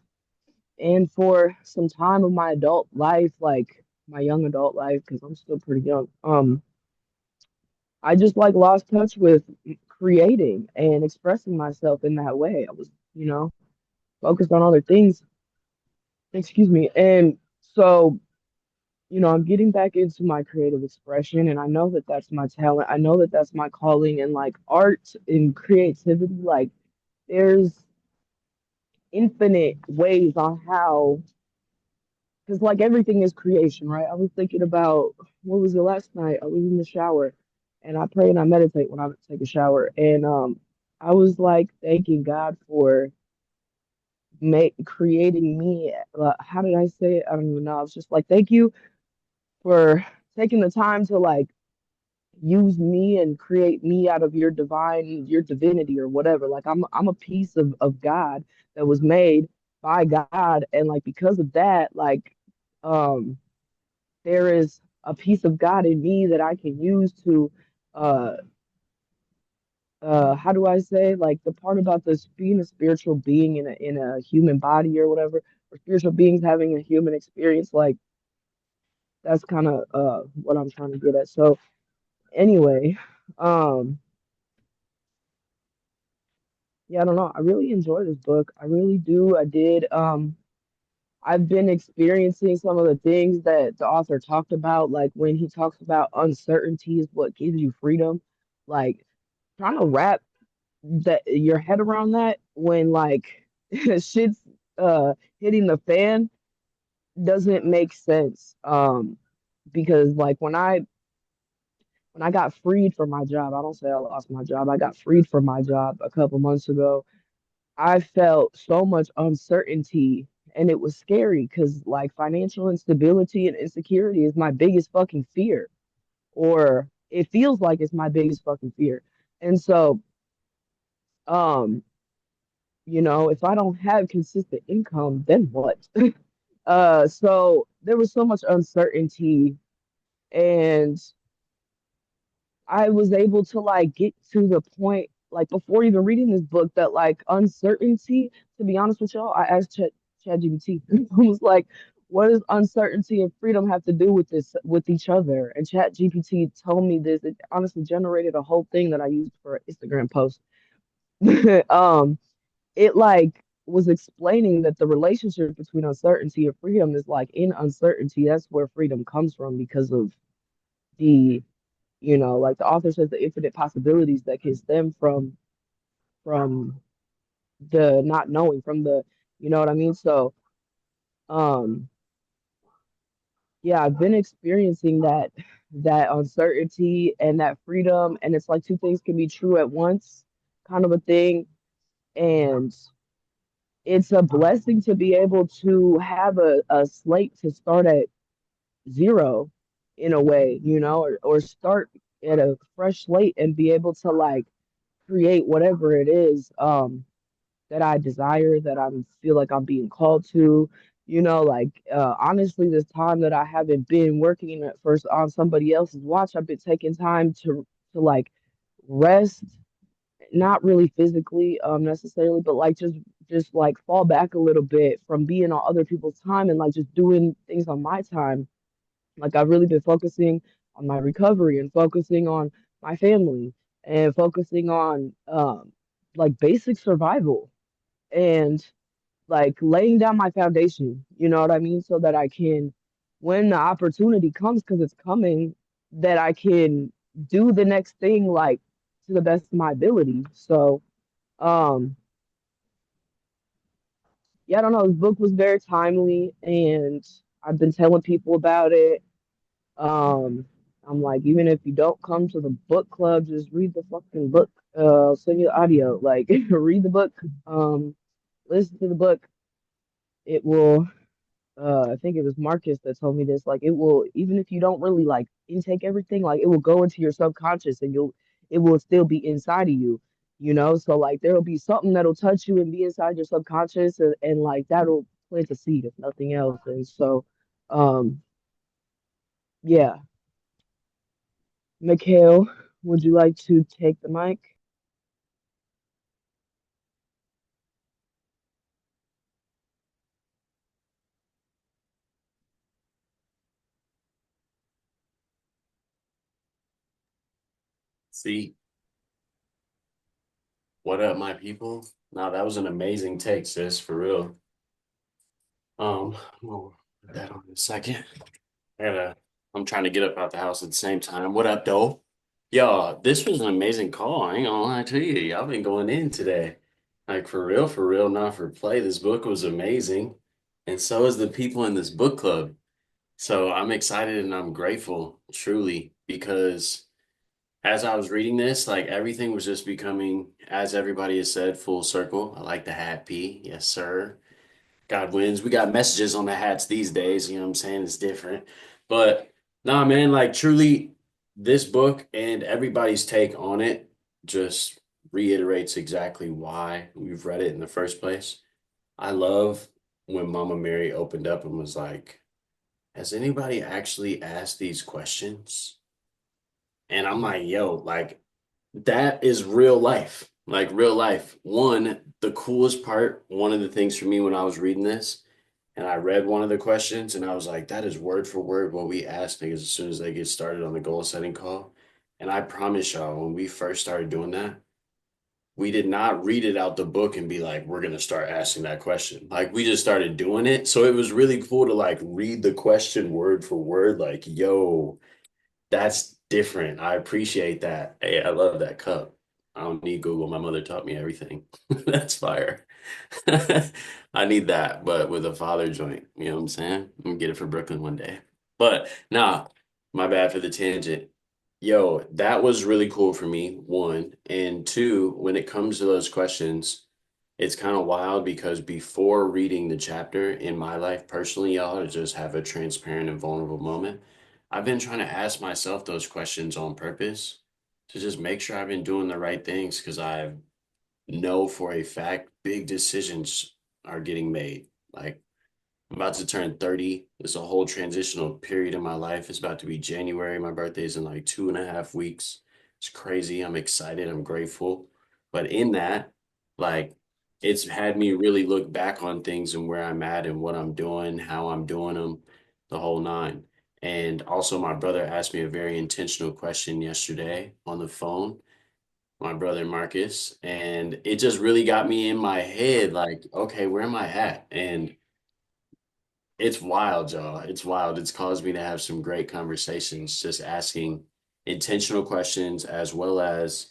and for some time of my adult life, like my young adult life, because I'm still pretty young. I just like lost touch with creating and expressing myself in that way. I was, focused on other things. Excuse me. And so, I'm getting back into my creative expression, and I know that that's my talent. I know that that's my calling, and like art and creativity, like there's infinite ways on how, because like everything is creation, right? I was thinking about what was it last night? I was in the shower, and I pray and I meditate when I take a shower, and I was like thanking God for make creating me. How did I say it? I don't even know. I was just like, thank you for taking the time to like use me and create me out of your divinity or whatever. Like I'm a piece of God that was made by God, and like because of that, like um there is a piece of God in me that I can use to uh how do I say, like the part about this being a spiritual being in a human body or whatever, or spiritual beings having a human experience, like that's kind of what I'm trying to get at. So anyway, um yeah, I don't know. I really enjoy this book. I really do. I did. I've been experiencing some of the things that the author talked about, like when he talks about uncertainty is what gives you freedom. Like trying to wrap that your head around that when like shit's hitting the fan doesn't make sense. Because like when I got freed from my job, I don't say I lost my job. I got freed from my job a couple months ago. I felt so much uncertainty, and it was scary because like financial instability and insecurity is my biggest fucking fear, or it feels like it's my biggest fucking fear. And so, um, if I don't have consistent income, then what? So there was so much uncertainty, and I was able to like get to the point, like before even reading this book, that like uncertainty, to be honest with y'all, I asked ChatGPT. I was like, what does uncertainty and freedom have to do with this, with each other? And ChatGPT told me this. It honestly generated a whole thing that I used for an Instagram post. um, it like was explaining that the relationship between uncertainty and freedom is like in uncertainty, that's where freedom comes from because of the like the author says, the infinite possibilities that can stem from the not knowing, from the, you know what I mean? So, um, yeah, I've been experiencing that uncertainty and that freedom, and it's like two things can be true at once, kind of a thing. And it's a blessing to be able to have a slate to start at zero in a way, or start at a fresh slate and be able to like create whatever it is that I desire, that I feel like I'm being called to. Like honestly, this time that I haven't been working at first on somebody else's watch, I've been taking time to like rest, not really physically necessarily, but like just like fall back a little bit from being on other people's time and like just doing things on my time. Like I've really been focusing on my recovery and focusing on my family and focusing on like basic survival and like laying down my foundation, you know what I mean? So that I can, when the opportunity comes, because it's coming, that I can do the next thing like to the best of my ability. So, um, yeah, I don't know. This book was very timely, and I've been telling people about it. Um, I'm like, even if you don't come to the book club, just read the fucking book. I'll send you the audio. Like, read the book. Listen to the book. It will. I think it was Marcus that told me this. Like, it will, even if you don't really like intake everything, like it will go into your subconscious, and it will still be inside of you. So like there will be something that'll touch you and be inside your subconscious, and like that'll plant a seed, if nothing else. And so, um, yeah. Mikhail, would you like to take the mic? See, what up, my people? Now that was an amazing take, sis, for real. We'll put that on in a second. I'm trying to get up out the house at the same time. What up, though? Y'all, this was an amazing call. I ain't gonna lie to you. Y'all been going in today. Like for real, not for play. This book was amazing. And so is the people in this book club. So I'm excited and I'm grateful, truly, because as I was reading this, like everything was just becoming, as everybody has said, full circle. I like the hat P. Yes, sir. God wins. We got messages on the hats these days, you know what I'm saying? It's different. But nah, man, like truly, this book and everybody's take on it just reiterates exactly why we've read it in the first place. I love when Mama Mary opened up and was like, has anybody actually asked these questions? And I'm like, yo, like that is real life, like real life. One, the coolest part, one of the things for me when I was reading this, and I read one of the questions, and I was like, that is word for word what we ask niggas as soon as they get started on the goal setting call. And I promise y'all, when we first started doing that, we did not read it out the book and be like, we're gonna start asking that question. Like we just started doing it. So it was really cool to like read the question word for word, like, yo, that's different. I appreciate that. Hey, I love that cup. I don't need Google. My mother taught me everything. That's fire. I need that, but with a father joint. You know what I'm saying? I'm gonna get it for Brooklyn one day. But nah, my bad for the tangent. Yo, that was really cool for me, one. And two, when it comes to those questions, it's kind of wild because before reading the chapter in my life personally, y'all, to just have a transparent and vulnerable moment, I've been trying to ask myself those questions on purpose to just make sure I've been doing the right things because I know for a fact big decisions are getting made. Like I'm about to turn 30. It's a whole transitional period in my life. It's about to be January. My birthday's in like 2.5 weeks. It's crazy. I'm excited. I'm grateful. But in that, like, it's had me really look back on things and where I'm at and what I'm doing, how I'm doing them, the whole nine. And also, my brother asked me a very intentional question yesterday on the phone, my brother Marcus, and it just really got me in my head like, okay, where am I at? And it's wild, y'all. It's wild. It's caused me to have some great conversations, just asking intentional questions as well as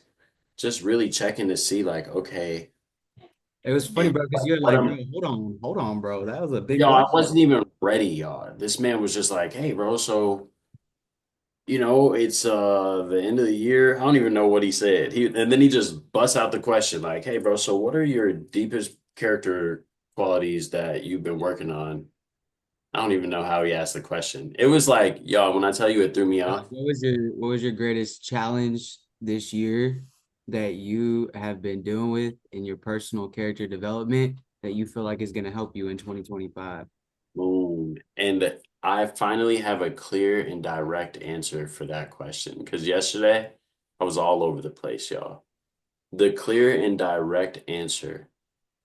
just really checking to see, like, okay, It was funny, bro, because you're what like, bro, am hold on, bro. That was a big yo, I question. wasn't even ready, y'all. This man was just like, hey, bro, so it's the end of the year. I don't even know what he said. And then he just busts out the question, like, hey, bro, so what are your deepest character qualities that you've been working on? I don't even know how he asked the question. It was like, yo, when I tell you it threw me off. What was your greatest challenge this year that you have been doing with in your personal character development that you feel like is going to help you in 2025? Boom. And I finally have a clear and direct answer for that question. Because yesterday I was all over the place, y'all. The clear and direct answer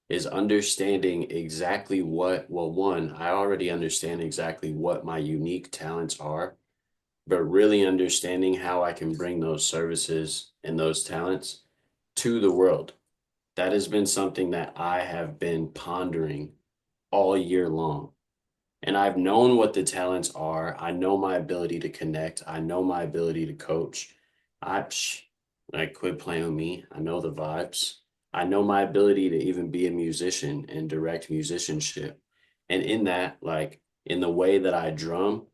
is understanding exactly well, one, I already understand exactly what my unique talents are, but really understanding how I can bring those services and those talents to the world. That has been something that I have been pondering all year long. And I've known what the talents are. I know my ability to connect. I know my ability to coach. I like quit playing with me. I know the vibes. I know my ability to even be a musician and direct musicianship. And in that, like in the way that I drum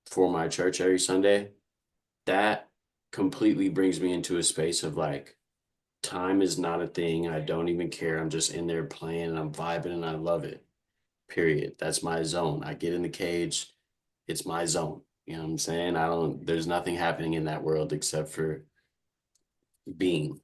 for my church every Sunday, that completely brings me into a space of like time is not a thing. I don't even care. I'm just in there playing and I'm vibing and I love it. Period. That's my zone. I get in the cage. It's my zone. You know what I'm saying? There's nothing happening in that world except for being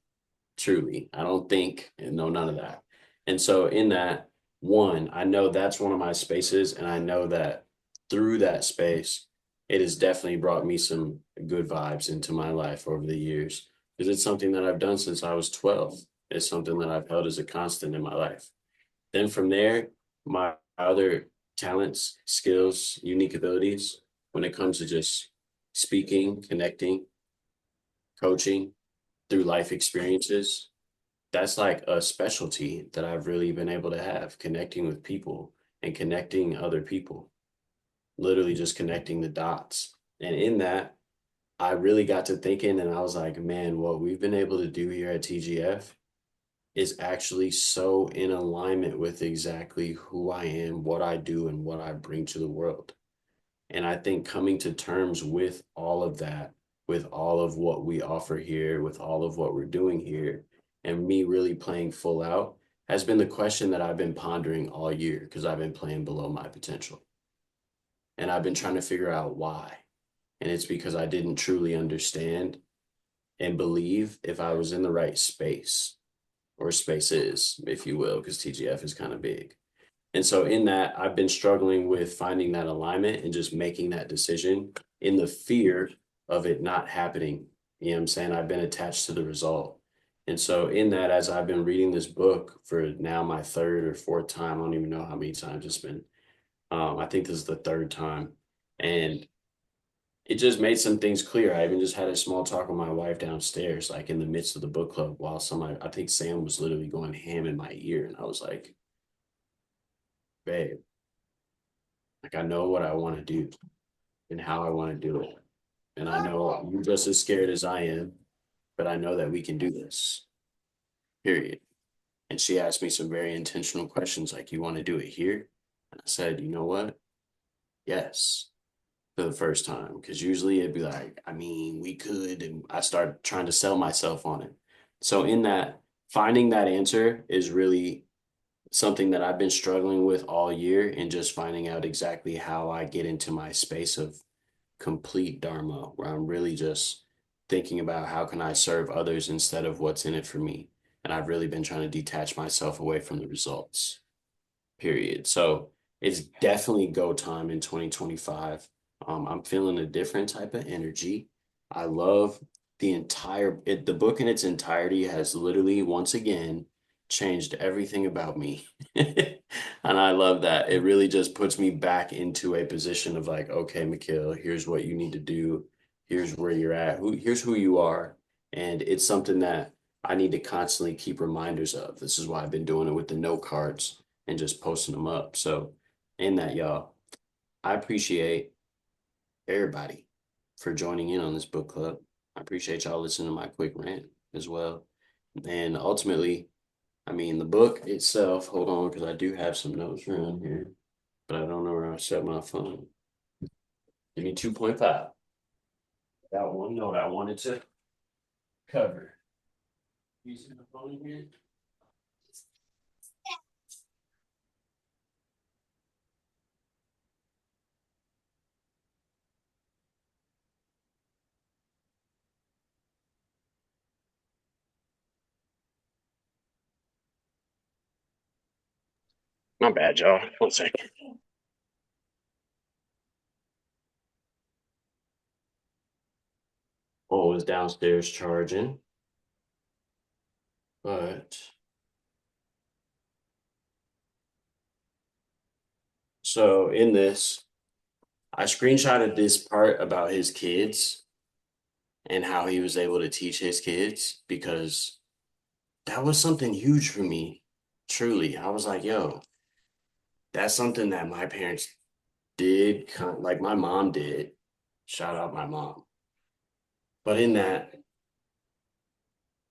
truly. I don't think and know none of that. And so in that one, I know that's one of my spaces. And I know that through that space, it has definitely brought me some good vibes into my life over the years. Because it's something that I've done since I was 12. It's something that I've held as a constant in my life. Then from there, my other talents, skills, unique abilities, when it comes to just speaking, connecting, coaching, through life experiences, that's like a specialty that I've really been able to have, connecting with people and connecting other people, literally just connecting the dots. And in that, I really got to thinking and I was like, man, what we've been able to do here at TGF is actually so in alignment with exactly who I am, what I do, and what I bring to the world. And I think coming to terms with all of that, with all of what we offer here, with all of what we're doing here, and me really playing full out has been the question that I've been pondering all year because I've been playing below my potential. And I've been trying to figure out why. And it's because I didn't truly understand and believe if I was in the right space or spaces, if you will, because TGF is kind of big. And so in that, I've been struggling with finding that alignment and just making that decision in the fear of it not happening. You know what I'm saying? I've been attached to the result. And so in that, as I've been reading this book for now my third or fourth time, I don't even know how many times it's been. I think this is the third time. And it just made some things clear. I even just had a small talk with my wife downstairs, like in the midst of the book club, while somebody, I think Sam was literally going ham in my ear. And I was like, babe, like I know what I want to do and how I want to do it. And I know you're just as scared as I am, but I know that we can do this, period. And she asked me some very intentional questions like, you want to do it here? And I said, you know what? Yes, for the first time. Because usually it'd be like, I mean, we could. And I start trying to sell myself on it. So in that, finding that answer is really something that I've been struggling with all year and just finding out exactly how I get into my space of complete dharma, where I'm really just thinking about how can I serve others instead of what's in it for me. And I've really been trying to detach myself away from the results, period. So it's definitely go time in 2025. I'm feeling a different type of energy. I love the book in its entirety has literally once again changed everything about me. And I love that. It really just puts me back into a position of like, okay, Mikhail, here's what you need to do. Here's where you're at. Here's who you are. And it's something that I need to constantly keep reminders of. This is why I've been doing it with the note cards and just posting them up. So in that, y'all, I appreciate everybody for joining in on this book club. I appreciate y'all listening to my quick rant as well. And ultimately, I mean, the book itself, hold on, because I do have some notes around here, but I don't know where I set my phone. Give me 2.5. That one note I wanted to cover. Using the phone here. My bad, y'all. 1 second. Oh, it's downstairs charging. But so in this, I screenshotted this part about his kids and how he was able to teach his kids because that was something huge for me. Truly, I was like, yo, that's something that my parents did, like my mom did. Shout out my mom. But in that,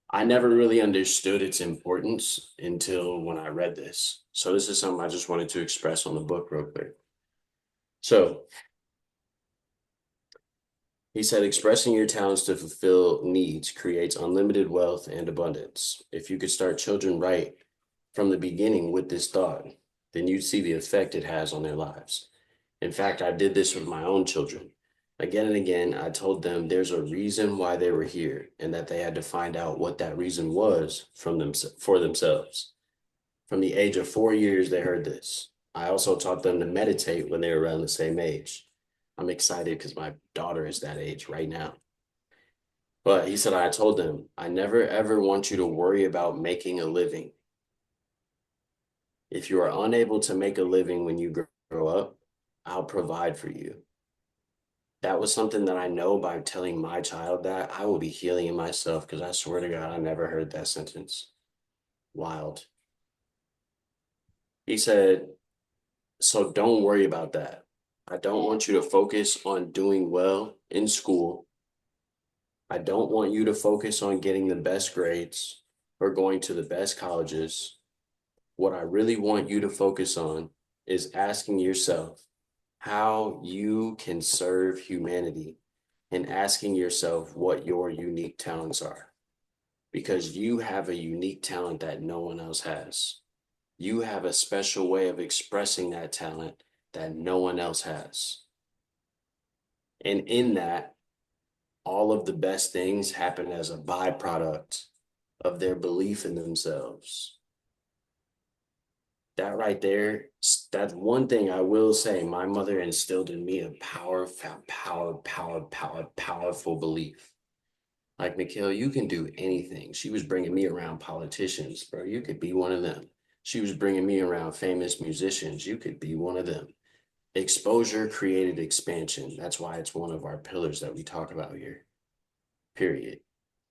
I never really understood its importance until when I read this. So this is something I just wanted to express on the book real quick. So he said, expressing your talents to fulfill needs creates unlimited wealth and abundance. If you could start children right from the beginning with this thought, then you'd see the effect it has on their lives. In fact, I did this with my own children. Again and again, I told them there's a reason why they were here and that they had to find out what that reason was for themselves. From the age of 4 years, they heard this. I also taught them to meditate when they were around the same age. I'm excited because my daughter is that age right now. But he said, I told them, I never ever want you to worry about making a living. If you are unable to make a living when you grow up, I'll provide for you. that was something that I know by telling my child that I will be healing in myself, because I swear to God, I never heard that sentence. Wild. He said, so don't worry about that. I don't want you to focus on doing well in school. I don't want you to focus on getting the best grades or going to the best colleges. What I really want you to focus on is asking yourself how you can serve humanity and asking yourself what your unique talents are. Because you have a unique talent that no one else has. You have a special way of expressing that talent that no one else has. And in that, all of the best things happen as a byproduct of their belief in themselves. That right there, that's one thing I will say. My mother instilled in me a powerful belief. Like, Mikhail, you can do anything. She was bringing me around politicians, bro. You could be one of them. She was bringing me around famous musicians. You could be one of them. Exposure created expansion. That's why it's one of our pillars that we talk about here, period.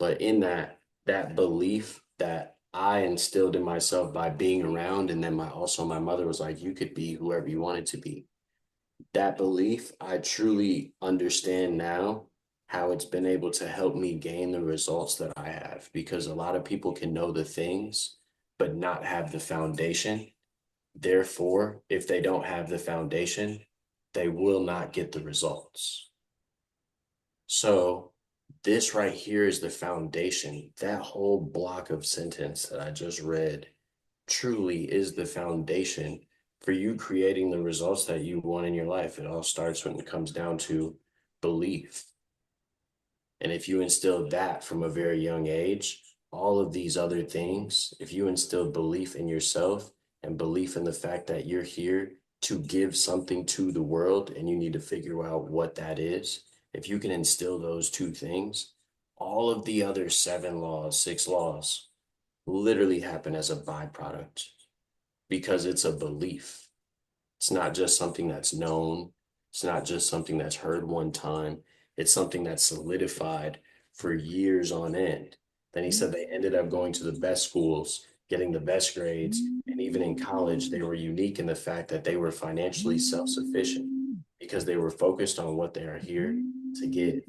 But in that belief that I instilled in myself by being around, and then my mother was like, you could be whoever you wanted to be. That belief, I truly understand now how it's been able to help me gain the results that I have, because a lot of people can know the things but not have the foundation. Therefore, if they don't have the foundation, they will not get the results. So this right here is the foundation. That whole block of sentence that I just read truly is the foundation for you creating the results that you want in your life. It all starts when it comes down to belief. And if you instill that from a very young age, all of these other things, if you instill belief in yourself and belief in the fact that you're here to give something to the world and you need to figure out what that is, if you can instill those two things, all of the other 6 laws literally happen as a byproduct, because it's a belief. It's not just something that's known. It's not just something that's heard one time. It's something that's solidified for years on end. Then he said they ended up going to the best schools, getting the best grades, and even in college, they were unique in the fact that they were financially self-sufficient because they were focused on what they are here to give.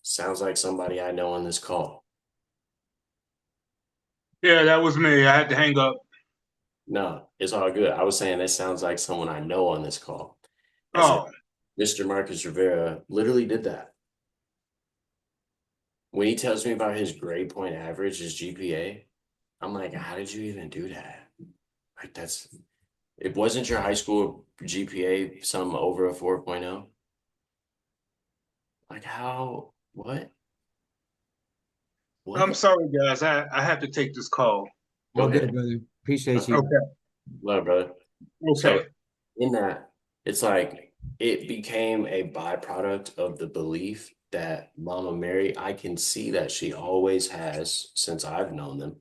Sounds like somebody I know on this call. Yeah, that was me. I had to hang up. No, it's all good. I was saying that sounds like someone I know on this call. As Oh, Mr. Marcus Rivera literally did that. When he tells me about his grade point average, his GPA, I'm like, how did you even do that? Like, it wasn't your high school GPA some over a 4.0? Like, how, what? I'm sorry, guys. I have to take this call. Go All ahead. good, brother. Appreciate you. Okay. Love, brother. So Okay. in that, it's like it became a byproduct of the belief that Mama Mary, I can see that she always has since I've known them,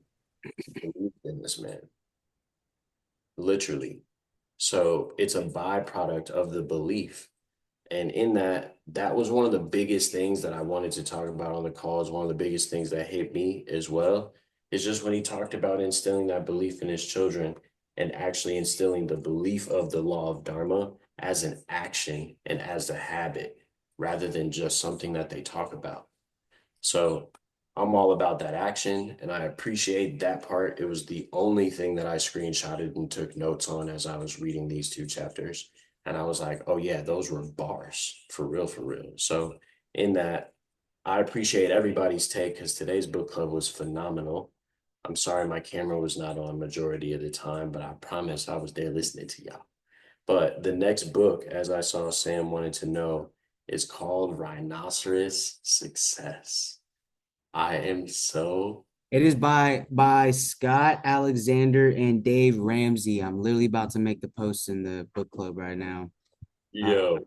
believed in this man, literally. So it's a byproduct of the belief. And in that, that was one of the biggest things that I wanted to talk about on the call. Is one of the biggest things that hit me as well. Is just when he talked about instilling that belief in his children and actually instilling the belief of the law of Dharma as an action and as a habit, rather than just something that they talk about. So I'm all about that action, and I appreciate that part. It was the only thing that I screenshotted and took notes on as I was reading these 2 chapters. And I was like, oh yeah, those were bars for real, for real. So in that, I appreciate everybody's take, because today's book club was phenomenal. I'm sorry my camera was not on majority of the time, but I promise I was there listening to y'all. But the next book, as I saw Sam wanted to know, is called Rhinoceros Success. I am so It is by Scott Alexander and Dave Ramsey. I'm literally about to make the post in the book club right now. yo.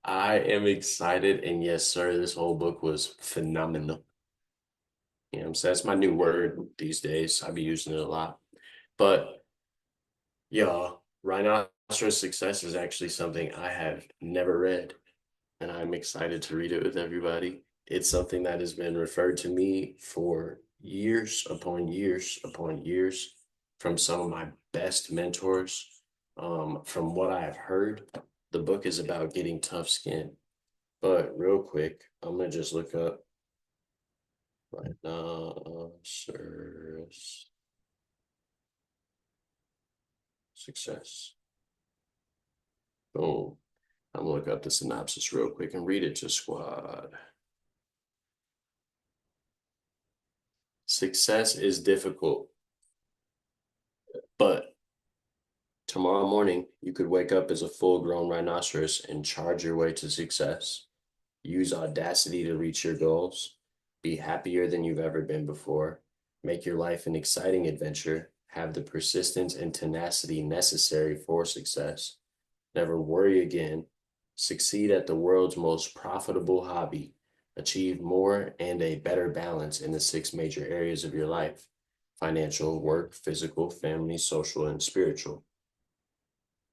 I am excited, and yes, sir, this whole book was phenomenal. You know what I'm saying? That's my new word these days. I be using it a lot. But y'all, Rhinoceros Success is actually something I have never read, and I'm excited to read it with everybody. It's something that has been referred to me for years upon years upon years from some of my best mentors. From what I have heard, the book is about getting tough skin. But real quick, I'm gonna just look up Rhinoceros Success. Boom. I'm gonna look up the synopsis real quick and read it to squad. Success is difficult, but tomorrow morning you could wake up as a full-grown rhinoceros and charge your way to success. Use audacity to reach your goals. Be happier than you've ever been before. Make your life an exciting adventure. Have the persistence and tenacity necessary for success. Never worry again. Succeed at the world's most profitable hobby. Achieve more and a better balance in the 6 major areas of your life: financial, work, physical, family, social, and spiritual.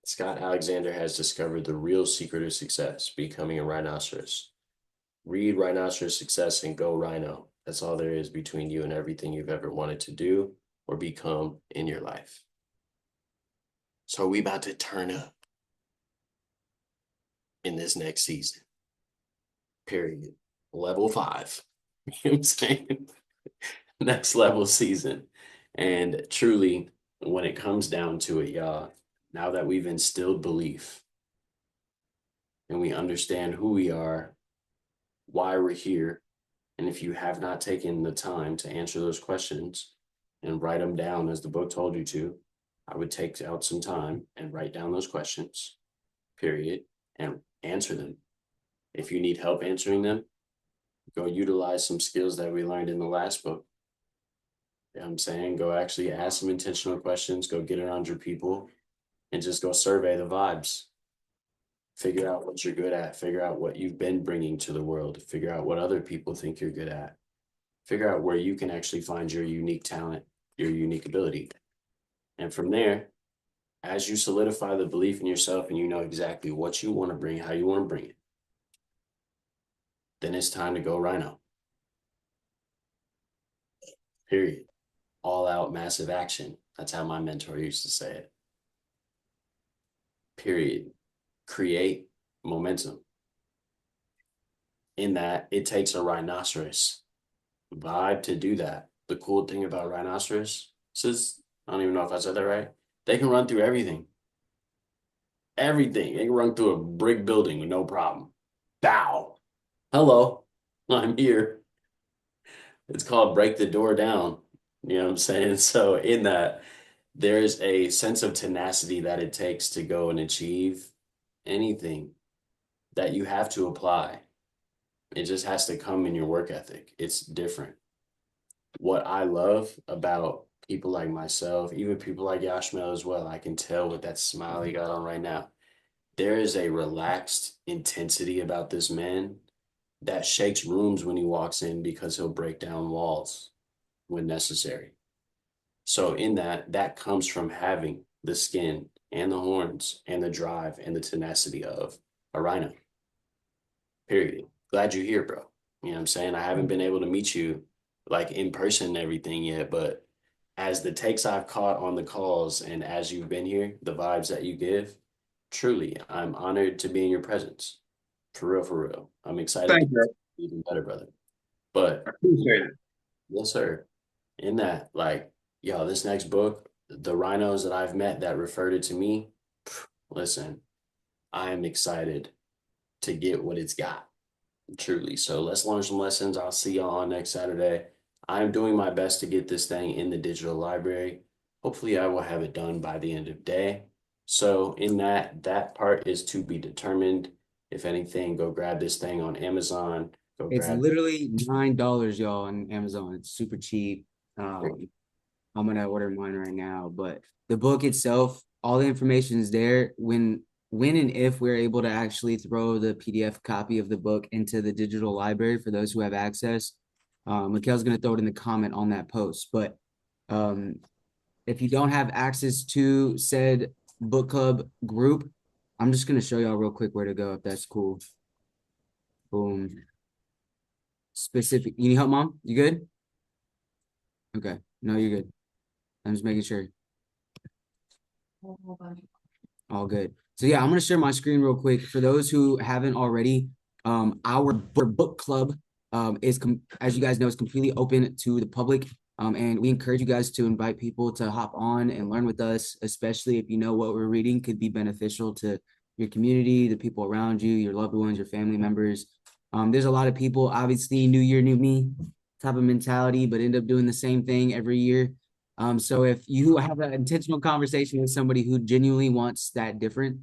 Scott Alexander has discovered the real secret of success: becoming a rhinoceros. Read Rhinoceros Success and go Rhino. That's all there is between you and everything you've ever wanted to do or become in your life. So we about to turn up in this next season. Period. Level 5. You know what I'm saying? Next level season. And truly, when it comes down to it, y'all, now that we've instilled belief and we understand who we are, why we're here, and if you have not taken the time to answer those questions and write them down as the book told you to, I would take out some time and write down those questions, period, and answer them. If you need help answering them, go utilize some skills that we learned in the last book. You know what I'm saying? Go actually ask some intentional questions, go get around your people, and just go survey the vibes. Figure out what you're good at, figure out what you've been bringing to the world, figure out what other people think you're good at. Figure out where you can actually find your unique talent, your unique ability. And from there, as you solidify the belief in yourself and you know exactly what you want to bring, how you want to bring it, then it's time to go Rhino. Period. All out massive action. That's how my mentor used to say it. Period. Create momentum. In that, it takes a rhinoceros vibe to do that. The cool thing about rhinoceros is, I don't even know if I said that right, they can run through everything. Everything. They can run through a brick building with no problem. Bow. Hello, I'm here. It's called break the door down. You know what I'm saying? So in that, there's a sense of tenacity that it takes to go and achieve anything that you have to apply. It just has to come in your work ethic. It's different. What I love about people like myself, even people like Yashmel as well, I can tell with that smile he got on right now. There is a relaxed intensity about this man that shakes rooms when he walks in because he'll break down walls when necessary. So in that, that comes from having the skin and the horns and the drive and the tenacity of a rhino. Period. Glad you're here, bro. You know what I'm saying? I haven't been able to meet you like in person and everything yet, but as the takes I've caught on the calls and as you've been here, the vibes that you give, truly, I'm honored to be in your presence. For real, for real. I'm excited Thank to you. be even better, brother. But I appreciate it. yes, sir. In that, like, yo, this next book, the rhinos that I've met that referred it to me, listen, I am excited to get what it's got, truly. So let's learn some lessons. I'll see y'all on next Saturday. I'm doing my best to get this thing in the digital library. Hopefully, I will have it done by the end of day. So in that part is to be determined. If anything, go grab this thing on Amazon. Go It's grab. literally $9, y'all, on Amazon. It's super cheap. I'm gonna order mine right now. But the book itself, all the information is there. When and if we're able to actually throw the PDF copy of the book into the digital library for those who have access, Mikhail's gonna throw it in the comment on that post. But if you don't have access to said Book Club group. I'm just gonna show y'all real quick where to go if that's cool. Boom. Specific. You need help, Mom? You good? Okay. No, you're good. I'm just making sure. All good. So yeah, I'm gonna share my screen real quick for those who haven't already. Our book club is as you guys know, is completely open to the public. And we encourage you guys to invite people to hop on and learn with us, especially if you know what we're reading could be beneficial to your community, the people around you, your loved ones, your family members. There's a lot of people, obviously, new year, new me type of mentality, but end up doing the same thing every year. So if you have an intentional conversation with somebody who genuinely wants that different,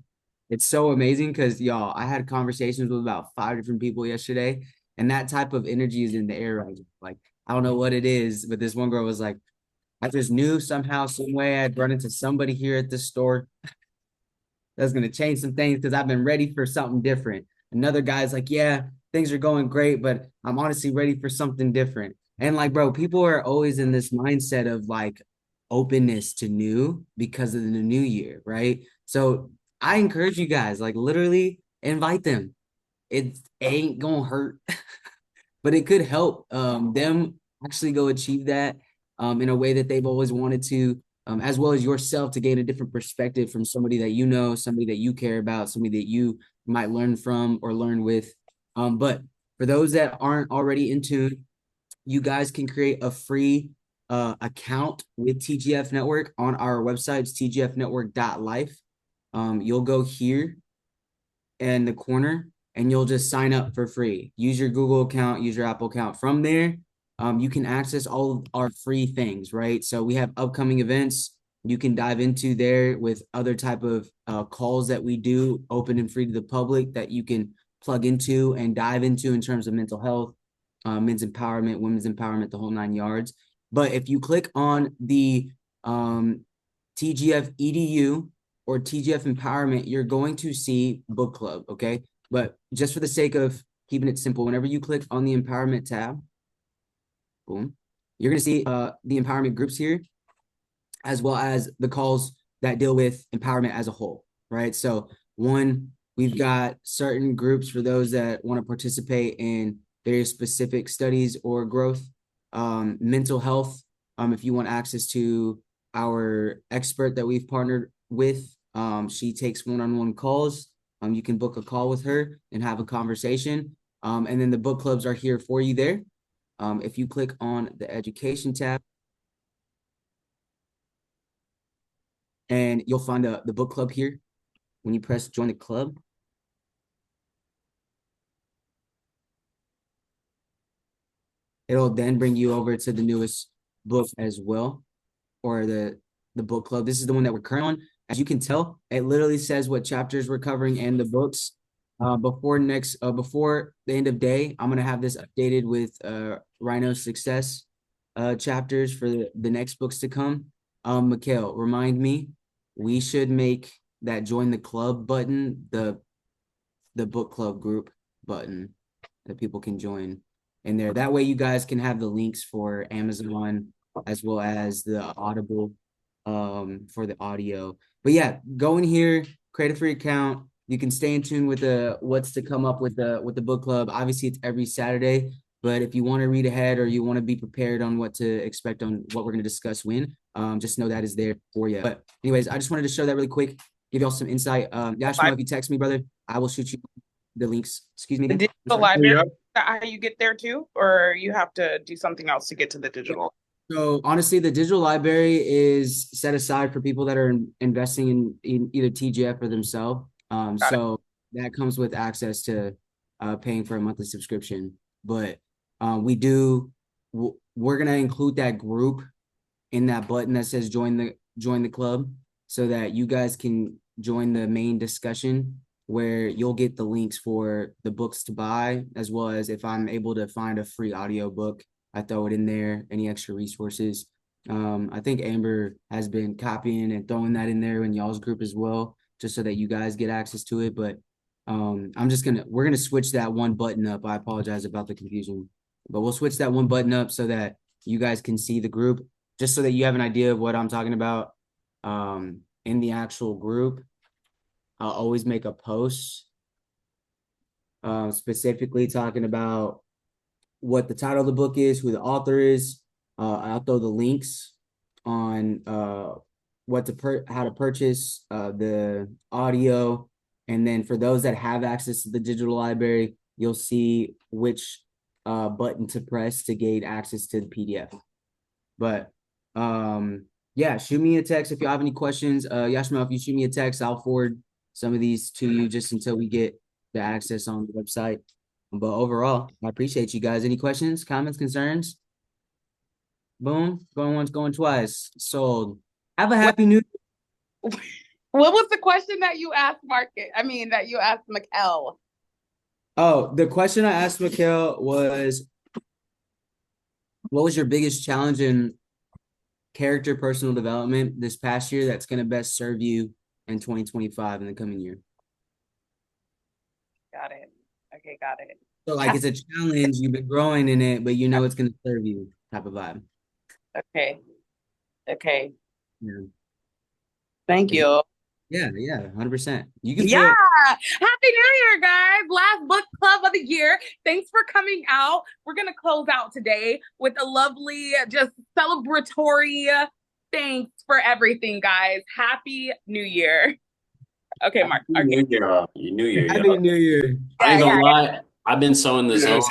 it's so amazing because y'all, I had conversations with about 5 different people yesterday, and that type of energy is in the air right now. Like, I don't know what it is, but this one girl was like, I just knew somehow, some way I'd run into somebody here at the store that's going to change some things because I've been ready for something different. Another guy's like, yeah, things are going great, but I'm honestly ready for something different. And like, bro, people are always in this mindset of like openness to new because of the new year, right? So I encourage you guys, like literally invite them. It ain't gonna hurt, but it could help them actually go achieve that in a way that they've always wanted to, as well as yourself to gain a different perspective from somebody that you know, somebody that you care about, somebody that you might learn from or learn with. But for those that aren't already in tune, you guys can create a free account with TGF Network on our website. It's tgfnetwork.life. You'll go here in the corner and you'll just sign up for free. Use your Google account, use your Apple account. From there, you can access all of our free things, right? So we have upcoming events you can dive into there with other type of calls that we do, open and free to the public, that you can plug into and dive into in terms of mental health, men's empowerment, women's empowerment, the whole 9 yards. But if you click on the TGF EDU or TGF Empowerment, you're going to see Book Club, okay? But just for the sake of keeping it simple, whenever you click on the Empowerment tab, boom, you're going to see the empowerment groups here, as well as the calls that deal with empowerment as a whole, right? So one, we've got certain groups for those that want to participate in various specific studies or growth. Mental health, if you want access to our expert that we've partnered with, she takes one-on-one calls. You can book a call with her and have a conversation. And then the book clubs are here for you there. If you click on the education tab, and you'll find the book club here. When you press join the club, it'll then bring you over to the newest book as well, or the book club. This is the one that we're currently on. As you can tell, it literally says what chapters we're covering and the books. Before the end of day, I'm gonna have this updated with Rhino's success chapters for the next books to come. Mikhail, remind me, we should make that join the club button the book club group button that people can join in there. That way you guys can have the links for Amazon as well as the Audible for the audio. But yeah, go in here, create a free account. You can stay in tune with what's to come up with the book club. Obviously, it's every Saturday, but if you want to read ahead or you want to be prepared on what to expect on what we're going to discuss when, just know that is there for you. But anyways, I just wanted to show that really quick, give y'all some insight. Yashima, if you text me, brother, I will shoot you the links. Excuse me The again. digital library, is that how you get there too, or you have to do something else to get to the digital? So honestly, the digital library is set aside for people that are investing in either TGF or themselves. So that comes with access to paying for a monthly subscription. But we're gonna include that group in that button that says join the club, so that you guys can join the main discussion where you'll get the links for the books to buy, as well as if I'm able to find a free audio book, I throw it in there, any extra resources. I think Amber has been copying and throwing that in there in y'all's group as well, just so that you guys get access to it. But we're gonna switch that one button up. I apologize about the confusion, but we'll switch that one button up so that you guys can see the group, just so that you have an idea of what I'm talking about. in the actual group, I'll always make a post specifically talking about what the title of the book is, who the author is. I'll throw the links on how to purchase the audio, and then for those that have access to the digital library, you'll see which button to press to gain access to the PDF. But yeah, shoot me a text if you have any questions. Yashma, if you shoot me a text, I'll forward some of these to you just until we get the access on the website. But overall, I appreciate you guys. Any questions, comments, concerns? Boom, going once, going twice. Sold. Have a happy new. What was the question that you asked that you asked Mikkel? Oh, the question I asked Mikkel was, what was your biggest challenge in character personal development this past year that's going to best serve you in 2025 in the coming year? Got it. Okay, got it. So like it's a challenge, you've been growing in it, but you know it's going to serve you type of vibe. Okay. Okay. Yeah. Thank you. Yeah, 100%. You can Yeah. Happy New Year, guys. Last book club of the year. Thanks for coming out. We're going to close out today with a lovely, just celebratory thanks for everything, guys. Happy New Year. Okay, Mark. Okay. New Year. Happy New Year. I ain't gonna lie. I've been so in the zone.